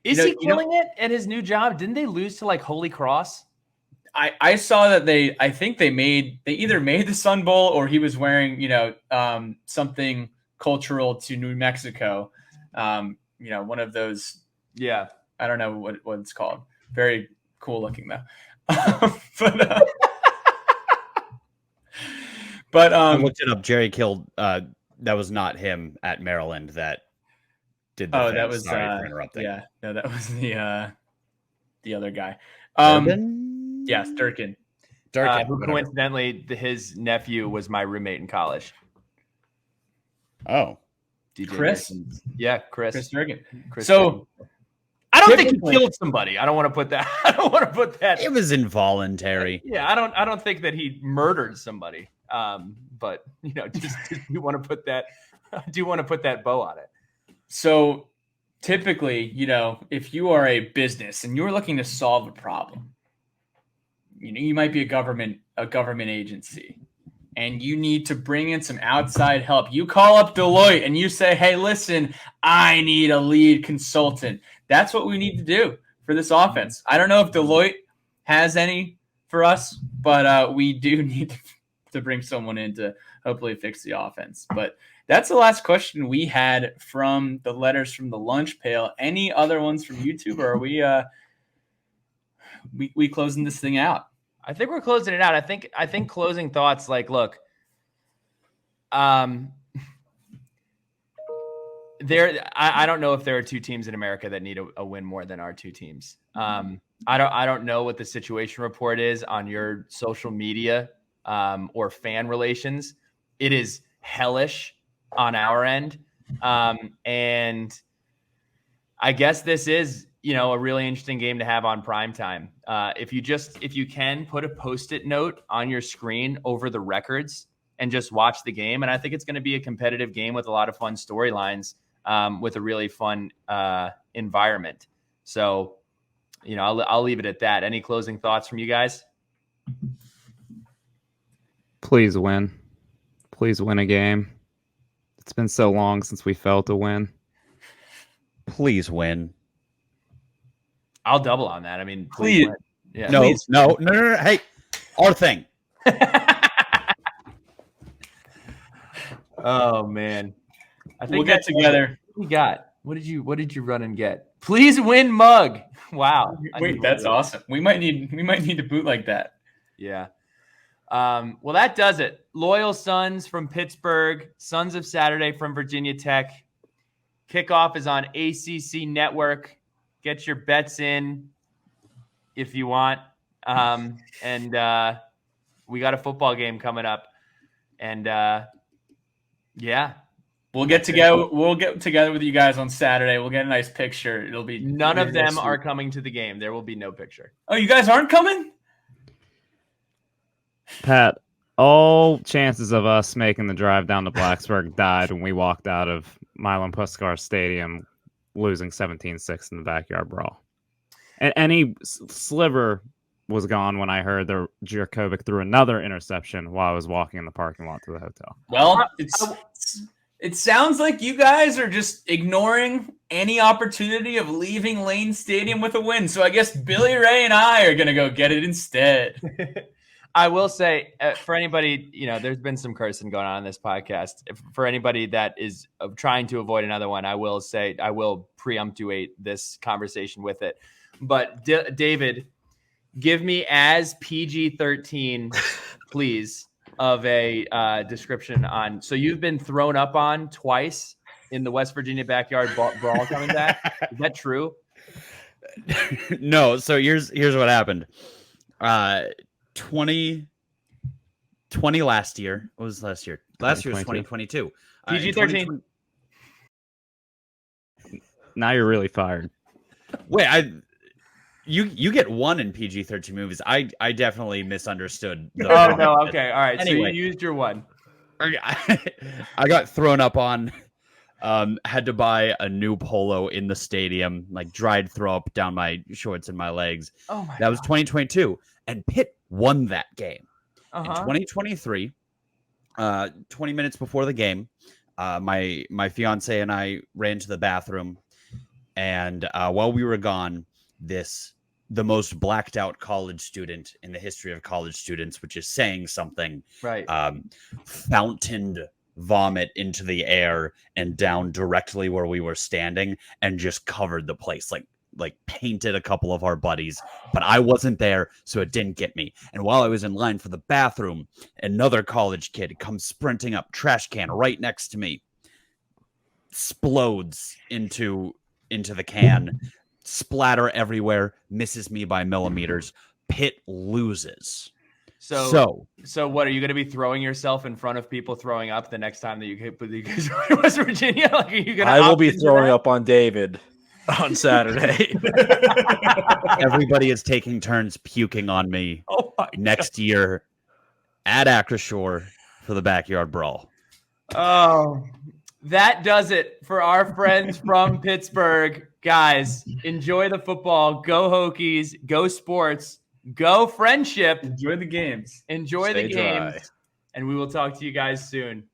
Is he killing it at his new job? Didn't they lose to Holy Cross? I saw that they either made the Sun Bowl or he was wearing, something cultural to New Mexico. One of those. Yeah. I don't know what it's called. Very cool looking though. But I looked it up. Jerry killed. That was not him at Maryland. That did. That was. Sorry for interrupting. Yeah, no, that was the other guy. Yes, Durkin. Who coincidentally, his nephew was my roommate in college. Oh, DJ Chris. Durkin. Yeah, Chris Durkin. So. I don't think he killed somebody. I don't want to put that. It was involuntary. Yeah, I don't think that he murdered somebody. But just do want to put that. I do want to put that bow on it. So typically, if you are a business and you're looking to solve a problem, you might be a government agency, and you need to bring in some outside help. You call up Deloitte and you say, "Hey, listen, I need a lead consultant." That's what we need to do for this offense. I don't know if Deloitte has any for us, but we do need to bring someone in to hopefully fix the offense. But that's the last question we had from the letters from the lunch pail. Any other ones from YouTube, or are we closing this thing out? I think we're closing it out. I think closing thoughts look, I don't know if there are two teams in America that need a win more than our two teams. I don't know what the situation report is on your social media or fan relations. It is hellish on our end. And I guess this is, a really interesting game to have on prime time. If you can put a Post-it note on your screen over the records and just watch the game. And I think it's going to be a competitive game with a lot of fun storylines, with a really fun environment. So, I'll leave it at that. Any closing thoughts from you guys? Please win. Please win a game. It's been so long since we felt a win. Please win. I'll double on that. I mean, please. Yeah. No. Hey, our thing. Oh man. I think we'll get together. What we got? What did you run and get? Please win mug. Wow. Wait, that's awesome. We might need to boot like that. Yeah. Well, that does it. Loyal Sons from Pittsburgh, Sons of Saturday from Virginia Tech. Kickoff is on ACC Network. Get your bets in if you want. And we got a football game coming up. And yeah. We'll get together with you guys on Saturday. We'll get a nice picture. It'll be none of them are coming to the game. There will be no picture. Oh, you guys aren't coming? Pat, all chances of us making the drive down to Blacksburg died when we walked out of Milan Puskar Stadium losing 17-6 in the backyard brawl. And any sliver was gone when I heard the Jurkovic threw another interception while I was walking in the parking lot to the hotel. Well, it sounds like you guys are just ignoring any opportunity of leaving Lane Stadium with a win. So I guess Billy Ray and I are going to go get it instead. I will say for anybody, there's been some cursing going on in this podcast. For anybody that is trying to avoid another one, I will say I will preemptuate this conversation with it. But David, give me as PG-13, please, of a description on. So you've been thrown up on twice in the West Virginia backyard brawl coming back. Is that true? No. So here's what happened. 2020 last year. What was last year? Last year was 2022. PG-13. Now you're really fired. Wait, you get one in PG-13 movies. I definitely misunderstood. Oh no. Okay. All right. Anyway. So you used your one. I got thrown up on. Had to buy a new polo in the stadium, like dried throw up down my shorts and my legs. Oh my! That was 2022, and Pitt won that game. In 2023, 20 minutes before the game, my fiance and I ran to the bathroom, and while we were gone, the most blacked out college student in the history of college students, which is saying something, right? Fountained vomit into the air and down directly where we were standing, and just covered the place, like painted a couple of our buddies, but I wasn't there, so it didn't get me. And while I was in line for the bathroom, another college kid comes sprinting up, trash can right next to me, explodes into the can, splatter everywhere, misses me by millimeters. Pitt loses. So what, are you going to be throwing yourself in front of people throwing up the next time that you guys are in West Virginia? Like, are you going to? I will be throwing up on David on Saturday. Everybody is taking turns puking on me next year at Acrisure for the backyard brawl. Oh, that does it for our friends from Pittsburgh. Guys, enjoy the football. Go Hokies. Go sports. Go friendship. Enjoy the games. Enjoy Stay the games. dry. And we will talk to you guys soon.